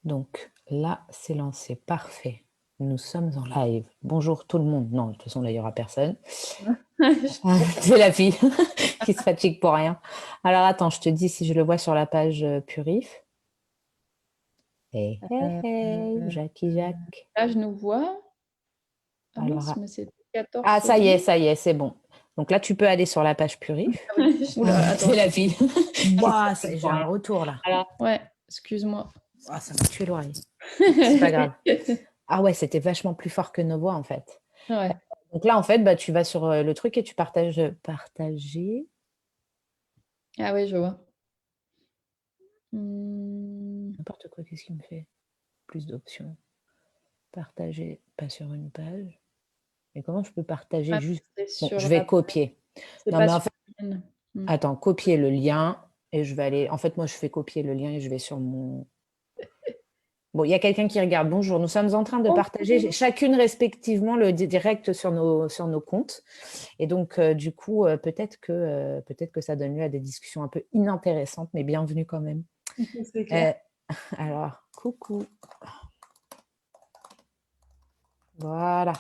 Donc là, c'est lancé. Parfait. Nous sommes en live. Bonjour tout le monde. Non, de toute façon, là, il n'y aura personne. C'est la fille qui se fatigue pour rien. Alors, attends, je te dis si je le vois sur la page Purif. Hey, hey, hey, Jackie Jacques. Là, je nous vois. Ah Alors, mince, mais c'était 14 ah, secondes. ça y est, c'est bon. Donc là, tu peux aller sur la page Purif. Ah oui. Oula, attends. C'est la fille. Ouah, J'ai un retour là. Alors, ouais, excuse-moi. Oh, ça m'a tué l'oreille. C'est pas grave. Ah ouais, c'était vachement plus fort que nos voix en fait. Ouais. Donc là, en fait, bah, tu vas sur le truc et tu partages partager. Ah oui, je vois. N'importe quoi, qu'est-ce qu'il me fait? Plus d'options. Partager, pas sur une page. Mais comment je peux partager Ah, juste? c'est Bon, sur je vais la... copier. C'est Non, pas mais en sur fait, la mienne. attends, copier le lien et je vais aller. En fait, moi, je fais copier le lien et je vais sur mon. Bon, il y a quelqu'un qui regarde. Bonjour, nous sommes en train de partager chacune respectivement le direct sur nos comptes. Et donc, du coup, peut-être que ça donne lieu à des discussions un peu inintéressantes, mais bienvenue quand même. C'est clair. Alors, coucou. Voilà.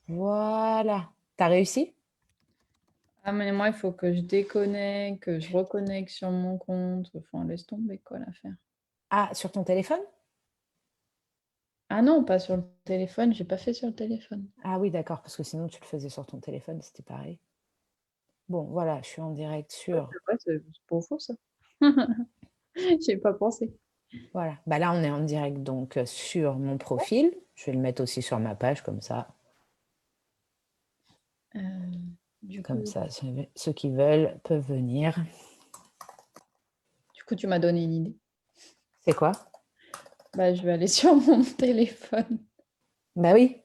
Voilà. T'as réussi? Ah, mais moi, il faut que je déconnecte, que je reconnecte sur mon compte. Enfin, laisse tomber, quoi, l'affaire. Ah, sur ton téléphone? Ah non, pas sur le téléphone. J'ai pas fait sur le téléphone. Ah oui, d'accord, parce que sinon tu le faisais sur ton téléphone, c'était pareil. Bon, voilà, je suis en direct sur. Ouais, c'est pas faux, ça. J'ai pas pensé. Voilà. Bah là, on est en direct donc sur mon profil. Je vais le mettre aussi sur ma page, comme ça. Du Comme coup, ça, ceux qui veulent peuvent venir. tu m'as donné une idée. C'est quoi? Bah, je vais aller sur mon téléphone. Bah oui.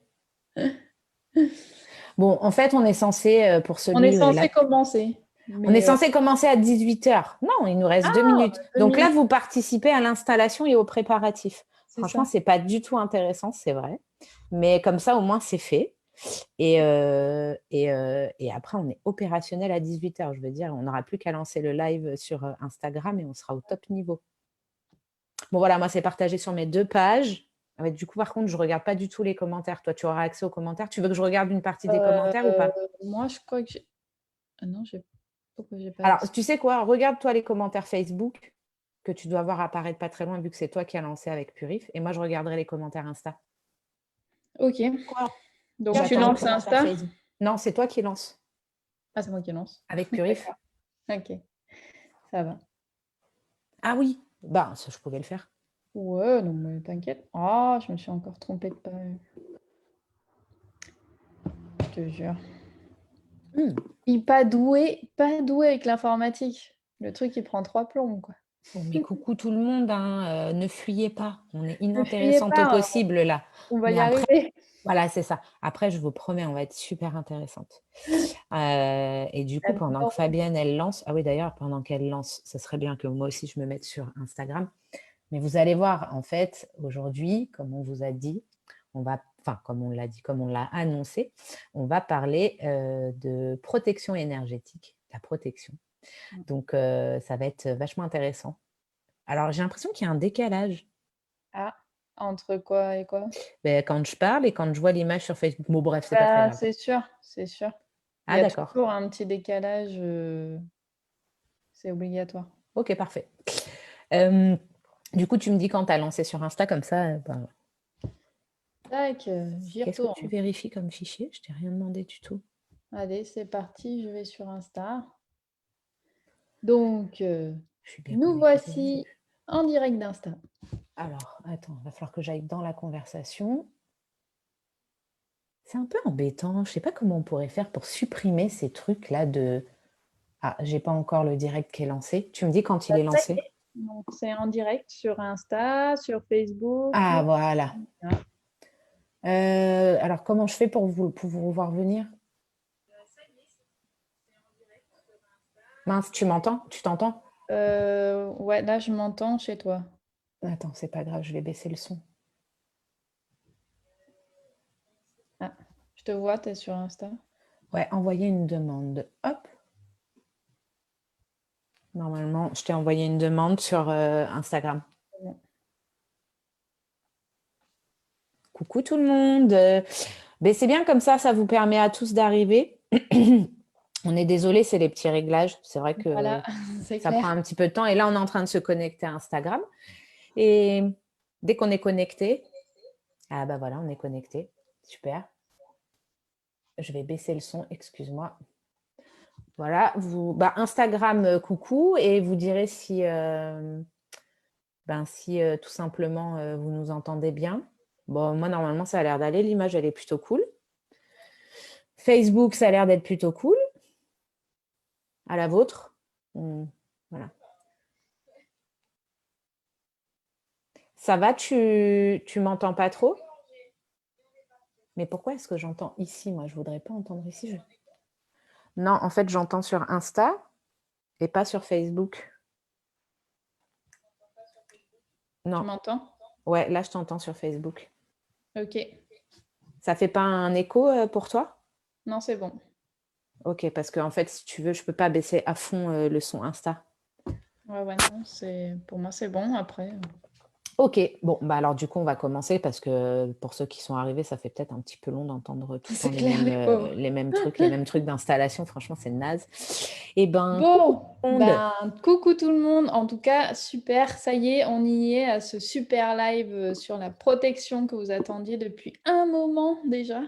Bon, en fait, on est censé, pour On est celui là, censé commencer. on est Mais censé commencer à 18h. Non, il nous reste 2 minutes. 2 Donc là, minutes, vous participez à l'installation et aux préparatifs. c'est Franchement, ça. c'est pas du tout intéressant, c'est vrai. Mais comme ça, au moins, c'est fait. Et après, on est opérationnel à 18h. Je veux dire, on n'aura plus qu'à lancer le live sur Instagram et on sera au top niveau. Bon, voilà, moi, c'est partagé sur mes 2 pages. Ah ouais, du coup, par contre, je ne regarde pas du tout les commentaires. Toi, tu auras accès aux commentaires. Tu veux que je regarde une partie des commentaires ou pas? Moi, je crois que j'ai... Ah non, pourquoi j'ai pas Alors, accès? tu sais quoi? Regarde-toi les commentaires Facebook que tu dois voir apparaître pas très loin vu que c'est toi qui as lancé avec Purif. Et moi, je regarderai les commentaires Insta. Ok. Quoi? Donc, tu J'attends les lances commentaires Insta? Facebook. Non, c'est toi qui lances Ah, c'est moi qui lance. avec Purif. Ok, ça va. Ah oui, bah, ça, je pouvais le faire. Ouais, non, mais t'inquiète. Ah, je me suis encore trompée de page. Je te jure. Hmm. Pas doué avec l'informatique. Le truc, il prend 3 plombs, quoi. Bon, mais coucou tout le monde, hein, ne fuyez pas. On est Ne fuyez inintéressante au pas, possible là. on va Mais y après, arriver. voilà, c'est ça. Après, je vous promets, on va être super intéressante. Et du coup, pendant que J'adore. Fabienne, elle lance, ah oui, d'ailleurs, pendant qu'elle lance, ce serait bien que moi aussi, je me mette sur Instagram. Mais vous allez voir, en fait, aujourd'hui, comme on vous a dit, enfin, comme on l'a dit, comme on l'a annoncé, on va parler de protection énergétique, la protection. Donc, ça va être vachement intéressant. Alors, j'ai l'impression qu'il y a un décalage. Ah, entre quoi et quoi? Ben, quand je parle et quand je vois l'image sur Facebook. Bon, bref, c'est pas très Bah, grave. c'est sûr, c'est sûr. Il y Ah, a d'accord. toujours un petit décalage, c'est obligatoire. Ok, parfait. Euh, du coup, tu me dis quand tu as lancé sur Insta comme ça. Ben, Tac, j'y qu'est-ce que tu retourne. vérifies comme fichier? Je t'ai rien demandé du tout. Allez, c'est parti, je vais sur Insta. Donc, Je suis bien nous connectée au voici début. en direct d'Insta. Alors, attends, il va falloir que j'aille dans la conversation. C'est un peu embêtant. Je sais pas comment on pourrait faire pour supprimer ces trucs-là de. Ah, j'ai pas encore le direct qui est lancé. Tu me dis quand il est Ça y lancé? est. Donc, c'est en direct sur Insta, sur Facebook. Ah, voilà. Voilà. Alors, comment je fais pour vous voir venir? Mince, tu m'entends? Tu t'entends? Ouais, là, je m'entends chez toi. Attends, c'est pas grave, je vais baisser le son. Ah, je te vois, tu es sur Insta. Ouais, envoyer une demande. Hop. Normalement, je t'ai envoyé une demande sur Instagram. Bon. Coucou tout le monde. Ben, c'est bien comme ça vous permet à tous d'arriver. On est désolé, c'est les petits réglages. C'est vrai que Voilà, c'est ça prend clair. un petit peu de temps. Et là, on est en train de se connecter à Instagram. Et dès qu'on est connecté, ah bah voilà, on est connecté. Super. Je vais baisser le son, excuse-moi. Voilà, Instagram, coucou, et vous direz si, tout simplement vous nous entendez bien. Bon, moi, normalement, ça a l'air d'aller. L'image, elle est plutôt cool. Facebook, ça a l'air d'être plutôt cool. À la vôtre. Voilà. Ça va, tu m'entends pas trop? Mais pourquoi est-ce que j'entends ici? Moi, je voudrais pas entendre ici. Non, en fait, j'entends sur Insta et pas sur Facebook. Tu Non. m'entends? Ouais, là, je t'entends sur Facebook. Ok. Ça fait pas un écho pour toi? Non, c'est bon. Ok, parce que en fait, si tu veux, je peux pas baisser à fond le son Insta. Ouais, non, pour moi, c'est bon. Après. Ok, bon, alors du coup, on va commencer parce que pour ceux qui sont arrivés, ça fait peut-être un petit peu long d'entendre tout le temps C'est clair, les pauvres. les mêmes trucs d'installation. Franchement, c'est naze. Et ben, coucou Bon, tout le monde. coucou tout le monde. En tout cas, super. Ça y est, on y est à ce super live sur la protection que vous attendiez depuis un moment déjà.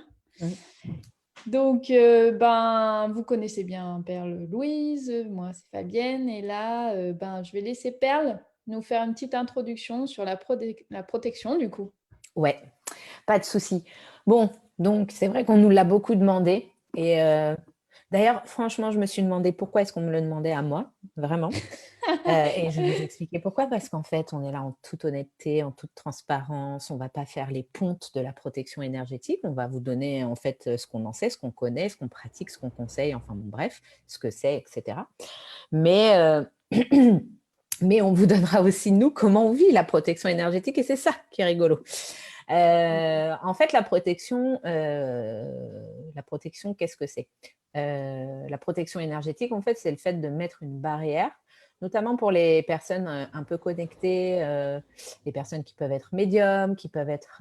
Donc, vous connaissez bien Perle Louise, moi c'est Fabienne, et là, je vais laisser Perle nous faire une petite introduction sur la protection du coup. Ouais, pas de souci. Bon, donc c'est vrai qu'on nous l'a beaucoup demandé. Et d'ailleurs, franchement, je me suis demandé pourquoi est-ce qu'on me le demandait à moi, vraiment. Et je vais vous expliquer pourquoi. Parce qu'en fait, on est là en toute honnêteté, en toute transparence. On ne va pas faire les pontes de la protection énergétique. On va vous donner en fait ce qu'on en sait, ce qu'on connaît, ce qu'on pratique, ce qu'on conseille, enfin bon, bref, ce que c'est, etc. Mais mais on vous donnera aussi, nous, comment on vit la protection énergétique, et c'est ça qui est rigolo. En fait, la protection, qu'est-ce que c'est? La protection énergétique, en fait, c'est le fait de mettre une barrière, notamment pour les personnes un peu connectées, les personnes qui peuvent être médiums, qui peuvent être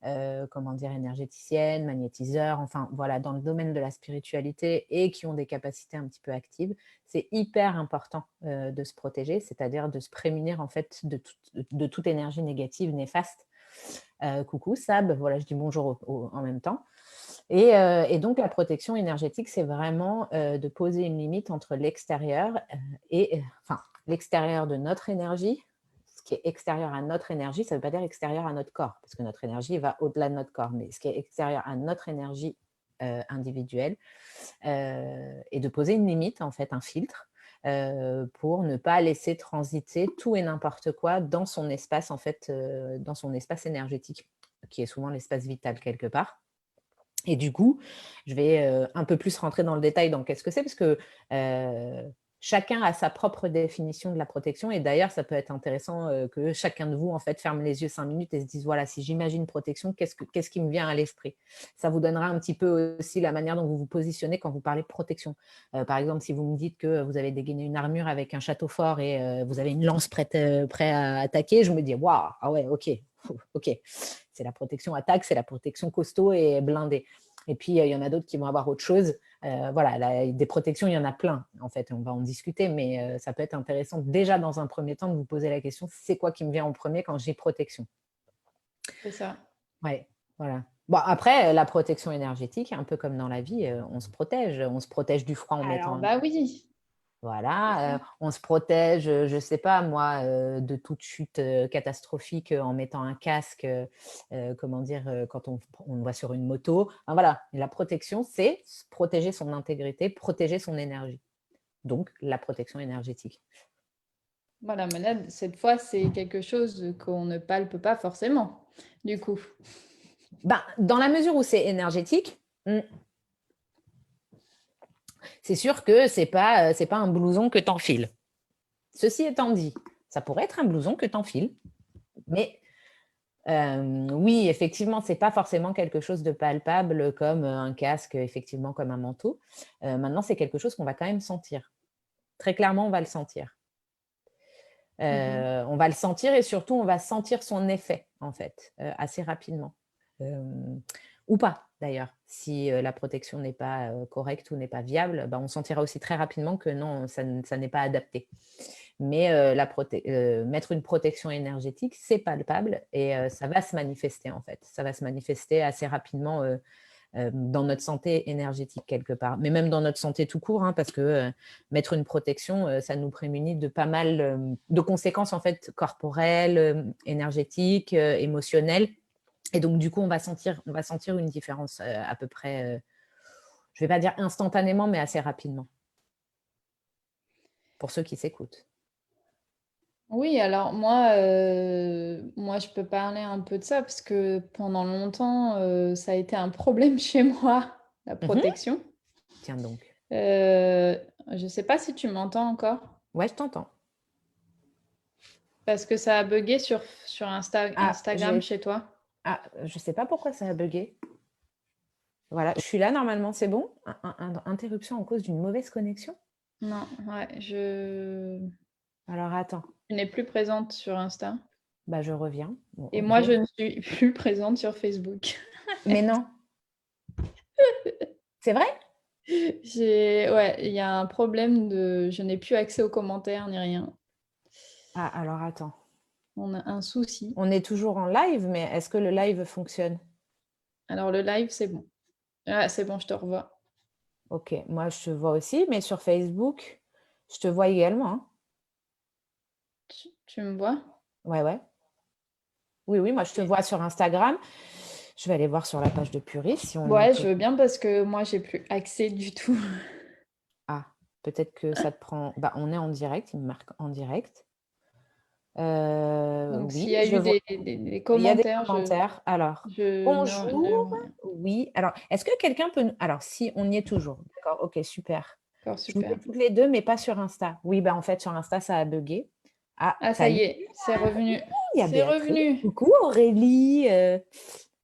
énergéticiennes, magnétiseurs, enfin voilà, dans le domaine de la spiritualité et qui ont des capacités un petit peu actives. C'est hyper important de se protéger, c'est-à-dire de se prémunir en fait de toute énergie négative, néfaste. Coucou Sab, voilà, je dis bonjour en même temps. Et donc la protection énergétique, c'est vraiment de poser une limite entre l'extérieur l'extérieur de notre énergie. Ce qui est extérieur à notre énergie, ça ne veut pas dire extérieur à notre corps, parce que notre énergie va au-delà de notre corps, mais ce qui est extérieur à notre énergie individuelle, et de poser une limite, en fait, un filtre, pour ne pas laisser transiter tout et n'importe quoi dans son espace, en fait, dans son espace énergétique, qui est souvent l'espace vital quelque part. Et du coup, je vais un peu plus rentrer dans le détail dans qu'est-ce que c'est, parce que chacun a sa propre définition de la protection. Et d'ailleurs, ça peut être intéressant que chacun de vous, en fait, ferme les yeux 5 minutes et se dise, voilà, si j'imagine protection, qu'est-ce qui me vient à l'esprit? Ça vous donnera un petit peu aussi la manière dont vous vous positionnez quand vous parlez de protection. Par exemple, si vous me dites que vous avez dégainé une armure avec un château fort et vous avez une lance prête à attaquer, je me dis, waouh, ah ouais, ok, ok. C'est la protection attaque, c'est la protection costaud et blindée. Et puis, il y en a d'autres qui vont avoir autre chose. Voilà, des protections, il y en a plein, en fait. On va en discuter, mais ça peut être intéressant déjà, dans un premier temps, de vous poser la question, c'est quoi qui me vient en premier quand j'ai protection? C'est ça. Ouais, voilà. Bon, après, la protection énergétique, un peu comme dans la vie, on se protège. On se protège du froid en Alors, mettant oui. voilà, on se protège, je ne sais pas moi, de toute chute catastrophique en mettant un casque, quand on va sur une moto. Enfin, voilà, la protection, c'est protéger son intégrité, protéger son énergie. Donc, la protection énergétique. Voilà, mais là, cette fois, c'est quelque chose qu'on ne palpe pas forcément, du coup. Dans la mesure où c'est énergétique, c'est sûr que c'est pas un blouson que t'enfiles. Ceci étant dit, ça pourrait être un blouson que t'enfiles, mais oui, effectivement, c'est pas forcément quelque chose de palpable comme un casque, effectivement, comme un manteau. Maintenant, c'est quelque chose qu'on va quand même sentir. Très clairement, on va le sentir. Mhm. On va le sentir et surtout, on va sentir son effet, en fait, assez rapidement. Ou pas, d'ailleurs. Si la protection n'est pas correcte ou n'est pas viable, ben, on sentira aussi très rapidement que non, ça n'est pas adapté. Mais mettre une protection énergétique, c'est palpable et ça va se manifester, en fait. Ça va se manifester assez rapidement dans notre santé énergétique quelque part, mais même dans notre santé tout court, hein, parce que mettre une protection, ça nous prémunit de pas mal de conséquences en fait corporelles, énergétiques, émotionnelles. Et donc du coup, on va sentir une différence à peu près, je vais pas dire instantanément, mais assez rapidement. Pour ceux qui s'écoutent. Oui, alors moi, je peux parler un peu de ça parce que pendant longtemps, ça a été un problème chez moi, la Mmh. protection. Tiens donc. Je ne sais pas si tu m'entends encore? Ouais, je t'entends. Parce que ça a buggé sur Ah, Instagram chez toi. je sais pas pourquoi ça a buggé. Voilà, je suis là normalement, c'est bon? Interruption en cause d'une mauvaise connexion? Non, ouais, je Alors attends. n'ai plus présente sur Insta Bah, je reviens. Bon, et OK. moi, je ne suis plus présente sur Facebook. Mais non, c'est vrai? Ouais, il y a un problème de je n'ai plus accès aux commentaires ni rien. Ah, alors attends. On a un souci. On est toujours en live, mais est-ce que le live fonctionne? Alors le live, c'est bon. Ah, c'est bon, je te revois. OK, moi je te vois aussi, mais sur Facebook, je te vois également, hein. Tu me vois? Ouais, ouais. Oui, oui, moi je te vois sur Instagram. Je vais aller voir sur la page de Puris si on est Ouais, co je veux bien parce que moi, j'ai plus accès du tout. ah, peut-être que ça te prend bah, on est en direct, il me marque en direct. Donc s'il Oui, y a je eu vois. des Il y a des commentaires, commentaires. Alors, je ne bonjour. vois rien. Oui, alors, est-ce que quelqu'un peut nous alors si, on y est toujours. D'accord, OK, super. D'accord, Je vous ai super. toutes les 2, mais pas sur Insta. Oui, bah, en fait, sur Insta, ça a buggé. Ah, Ah, ça salut, y est, c'est revenu. il y a C'est Béatrice. revenu. Coucou Aurélie,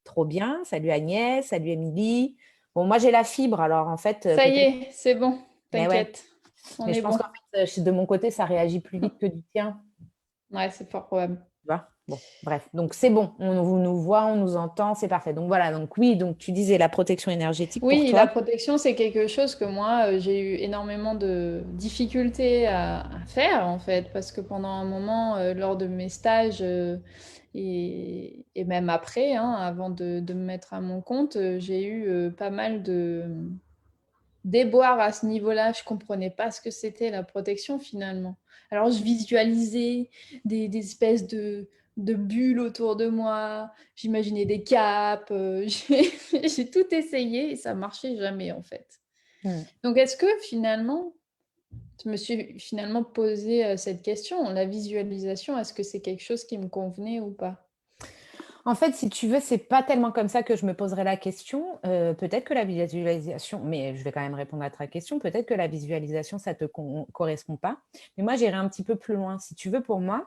trop bien. Salut Agnès, salut Émilie. Bon, moi, j'ai la fibre, alors en fait, Ça y peut-être est, c'est bon, mais ouais, t'inquiète, on mais est je pense bon. qu'en fait, de mon côté, ça réagit plus vite que du tien. Ouais, c'est fort probable. Tu vois? Bon, bref, donc c'est bon, on nous voit, on nous entend, c'est parfait. Donc voilà, donc oui, donc tu disais la protection énergétique pour Oui, toi. la protection, c'est quelque chose que moi, j'ai eu énormément de difficultés à faire, en fait, parce que pendant un moment, lors de mes stages, et même après, hein, avant de me mettre à mon compte, j'ai eu, pas mal de déboires à ce niveau-là. Je comprenais pas ce que c'était la protection, finalement. Alors je visualisais des espèces de bulles autour de moi, j'imaginais des capes, j'ai tout essayé et ça marchait jamais, en fait. Mmh. Donc est-ce que finalement je me suis finalement posé, cette question, la visualisation, est-ce que c'est quelque chose qui me convenait ou pas? En fait, si tu veux, c'est pas tellement comme ça que je me poserais la question. Peut-être que la visualisation mais je vais quand même répondre à ta question, peut-être que la visualisation, ça te correspond pas. Mais moi, j'irai un petit peu plus loin. Si tu veux, pour moi,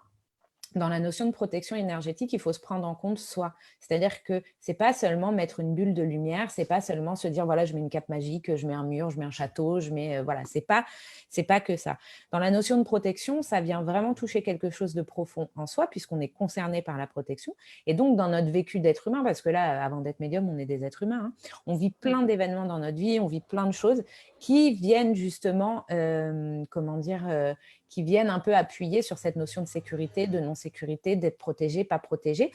dans la notion de protection énergétique, il faut se prendre en compte soi. C'est-à-dire que c'est pas seulement mettre une bulle de lumière, c'est pas seulement se dire voilà, je mets une cape magique, je mets un mur, je mets un château, je mets voilà, c'est pas que ça. Dans la notion de protection, ça vient vraiment toucher quelque chose de profond en soi puisqu'on est concerné par la protection et donc dans notre vécu d'être humain parce que là avant d'être médium, on est des êtres humains, hein, on vit Mmh. plein d'événements dans notre vie, on vit plein de choses qui viennent justement comment dire qui viennent un peu appuyer sur cette notion de sécurité, de non-sécurité, d'être protégé, pas protégé.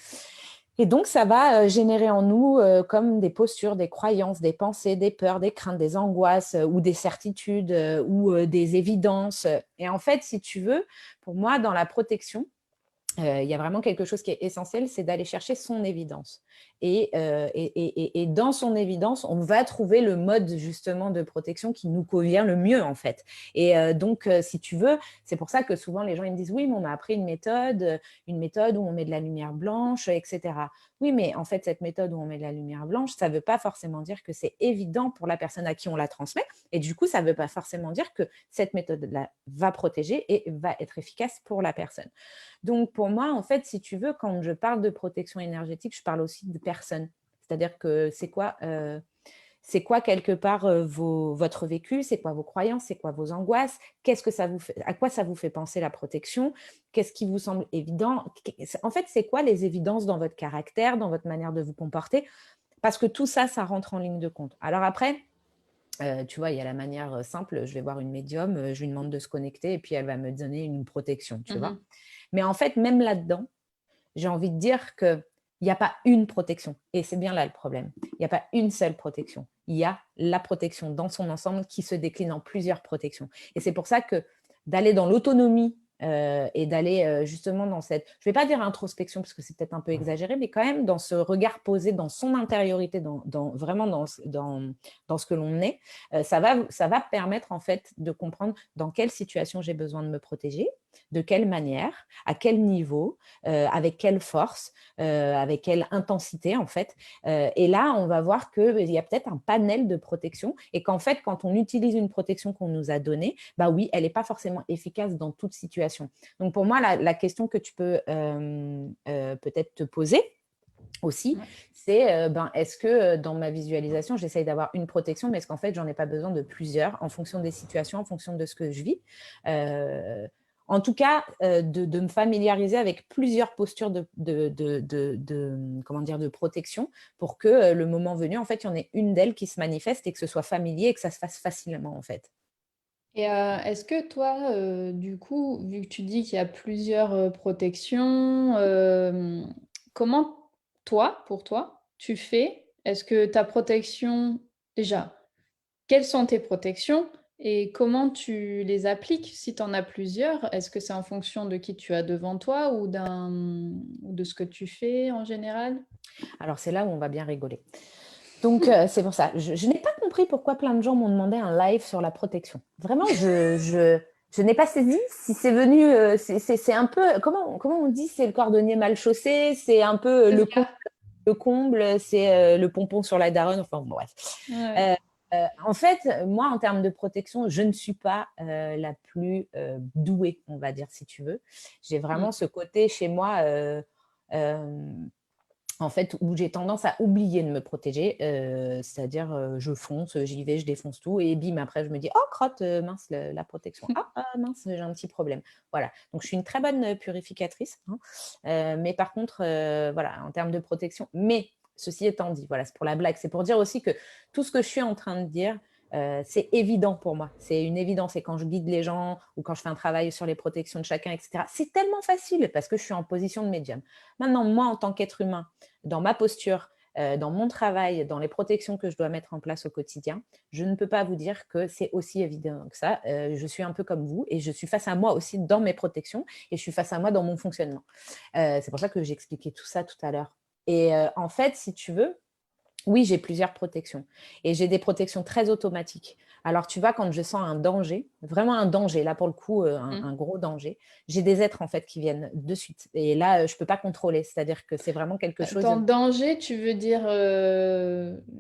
Et donc, ça va générer en nous comme des postures, des croyances, des pensées, des peurs, des craintes, des angoisses ou des certitudes ou des évidences. Et en fait, si tu veux, pour moi, dans la protection, il y a vraiment quelque chose qui est essentiel, c'est d'aller chercher son évidence. Et dans son évidence, on va trouver le mode justement de protection qui nous convient le mieux en fait. Et donc, si tu veux, c'est pour ça que souvent les gens ils me disent oui, mais on m'a appris une méthode où on met de la lumière blanche, etc. Oui, mais en fait, cette méthode où on met de la lumière blanche, ça ne veut pas forcément dire que c'est évident pour la personne à qui on la transmet. Et du coup, ça ne veut pas forcément dire que cette méthode-là va protéger et va être efficace pour la personne. Donc, pour moi, en fait, si tu veux, quand je parle de protection énergétique, je parle aussi de personnes. C'est-à-dire que c'est quoi quelque part votre vécu, c'est quoi vos croyances, c'est quoi vos angoisses, qu'est-ce que ça vous fait, à quoi ça vous fait penser la protection, qu'est-ce qui vous semble évident, en fait, c'est quoi les évidences dans votre caractère, dans votre manière de vous comporter, parce que tout ça, ça rentre en ligne de compte. Alors après, tu vois, il y a la manière simple, je vais voir une médium, je lui demande de se connecter et puis elle va me donner une protection, tu vois. Mais en fait, même là-dedans, j'ai envie de dire qu'il n'y a pas une protection. Et c'est bien là le problème. Il n'y a pas une seule protection. Il y a la protection dans son ensemble qui se décline en plusieurs protections. Et c'est pour ça que d'aller dans l'autonomie et d'aller justement dans cette, je ne vais pas dire introspection parce que c'est peut-être un peu exagéré, mais quand même dans ce regard posé dans son intériorité, vraiment dans ce que l'on est, ça va permettre en fait de comprendre dans quelle situation j'ai besoin de me protéger, de quelle manière, à quel niveau, avec quelle force, avec quelle intensité en fait. Et là, on va voir qu'il y a peut-être un panel de protection et qu'en fait, quand on utilise une protection qu'on nous a donnée, bah oui, elle n'est pas forcément efficace dans toute situation. Donc pour moi, la question que tu peux peut-être te poser aussi, c'est est-ce que dans ma visualisation, j'essaye d'avoir une protection, mais est-ce qu'en fait, j'en ai pas besoin de plusieurs en fonction des situations, en fonction de ce que je vis en tout cas, de me familiariser avec plusieurs postures comment dire, de protection pour que le moment venu, en fait, il y en ait une d'elles qui se manifeste et que ce soit familier et que ça se fasse facilement, en fait. Et est-ce que toi, du coup, vu que tu dis qu'il y a plusieurs protections, comment toi, pour toi, tu fais? Est-ce que ta protection déjà, quelles sont tes protections et comment tu les appliques si tu en as plusieurs? Est-ce que c'est en fonction de qui tu as devant toi ou de ce que tu fais en général? Alors, c'est là où on va bien rigoler. Donc, c'est pour ça. Je n'ai pas compris pourquoi plein de gens m'ont demandé un live sur la protection. Vraiment, je n'ai pas saisi si c'est venu. C'est un peu. Comment on dit? C'est le cordonnier mal chaussé. C'est un peu C'est ça. le comble. C'est le pompon sur la daronne. Enfin, bon, bref. Ouais. En fait, moi, en termes de protection, je ne suis pas la plus douée, on va dire, si tu veux. J'ai vraiment ce côté chez moi. Euh, en fait, où j'ai tendance à oublier de me protéger, c'est-à-dire je fonce, j'y vais, je défonce tout et bim, après je me dis: «Oh crotte, mince la protection. Ah mince, j'ai un petit problème». Voilà, donc je suis une très bonne purificatrice, hein, mais par contre, voilà, en termes de protection mais ceci étant dit, voilà, c'est pour la blague, c'est pour dire aussi que tout ce que je suis en train de dire, c'est évident pour moi. C'est une évidence et quand je guide les gens ou quand je fais un travail sur les protections de chacun et cetera, c'est tellement facile parce que je suis en position de médium. Maintenant, moi, en tant qu'être humain, dans ma posture, dans mon travail, dans les protections que je dois mettre en place au quotidien, je ne peux pas vous dire que c'est aussi évident que ça. Je suis un peu comme vous et je suis face à moi aussi dans mes protections et je suis face à moi dans mon fonctionnement. C'est pour ça que j'ai expliqué tout ça tout à l'heure. Et en fait, si tu veux, oui, j'ai plusieurs protections et j'ai des protections très automatiques. Alors, tu vois, quand je sens un danger, vraiment un danger, là pour le coup, un gros danger, j'ai des êtres en fait qui viennent de suite. Et là, je ne peux pas contrôler, c'est-à-dire que c'est vraiment quelque chose. Dans danger, tu veux dire,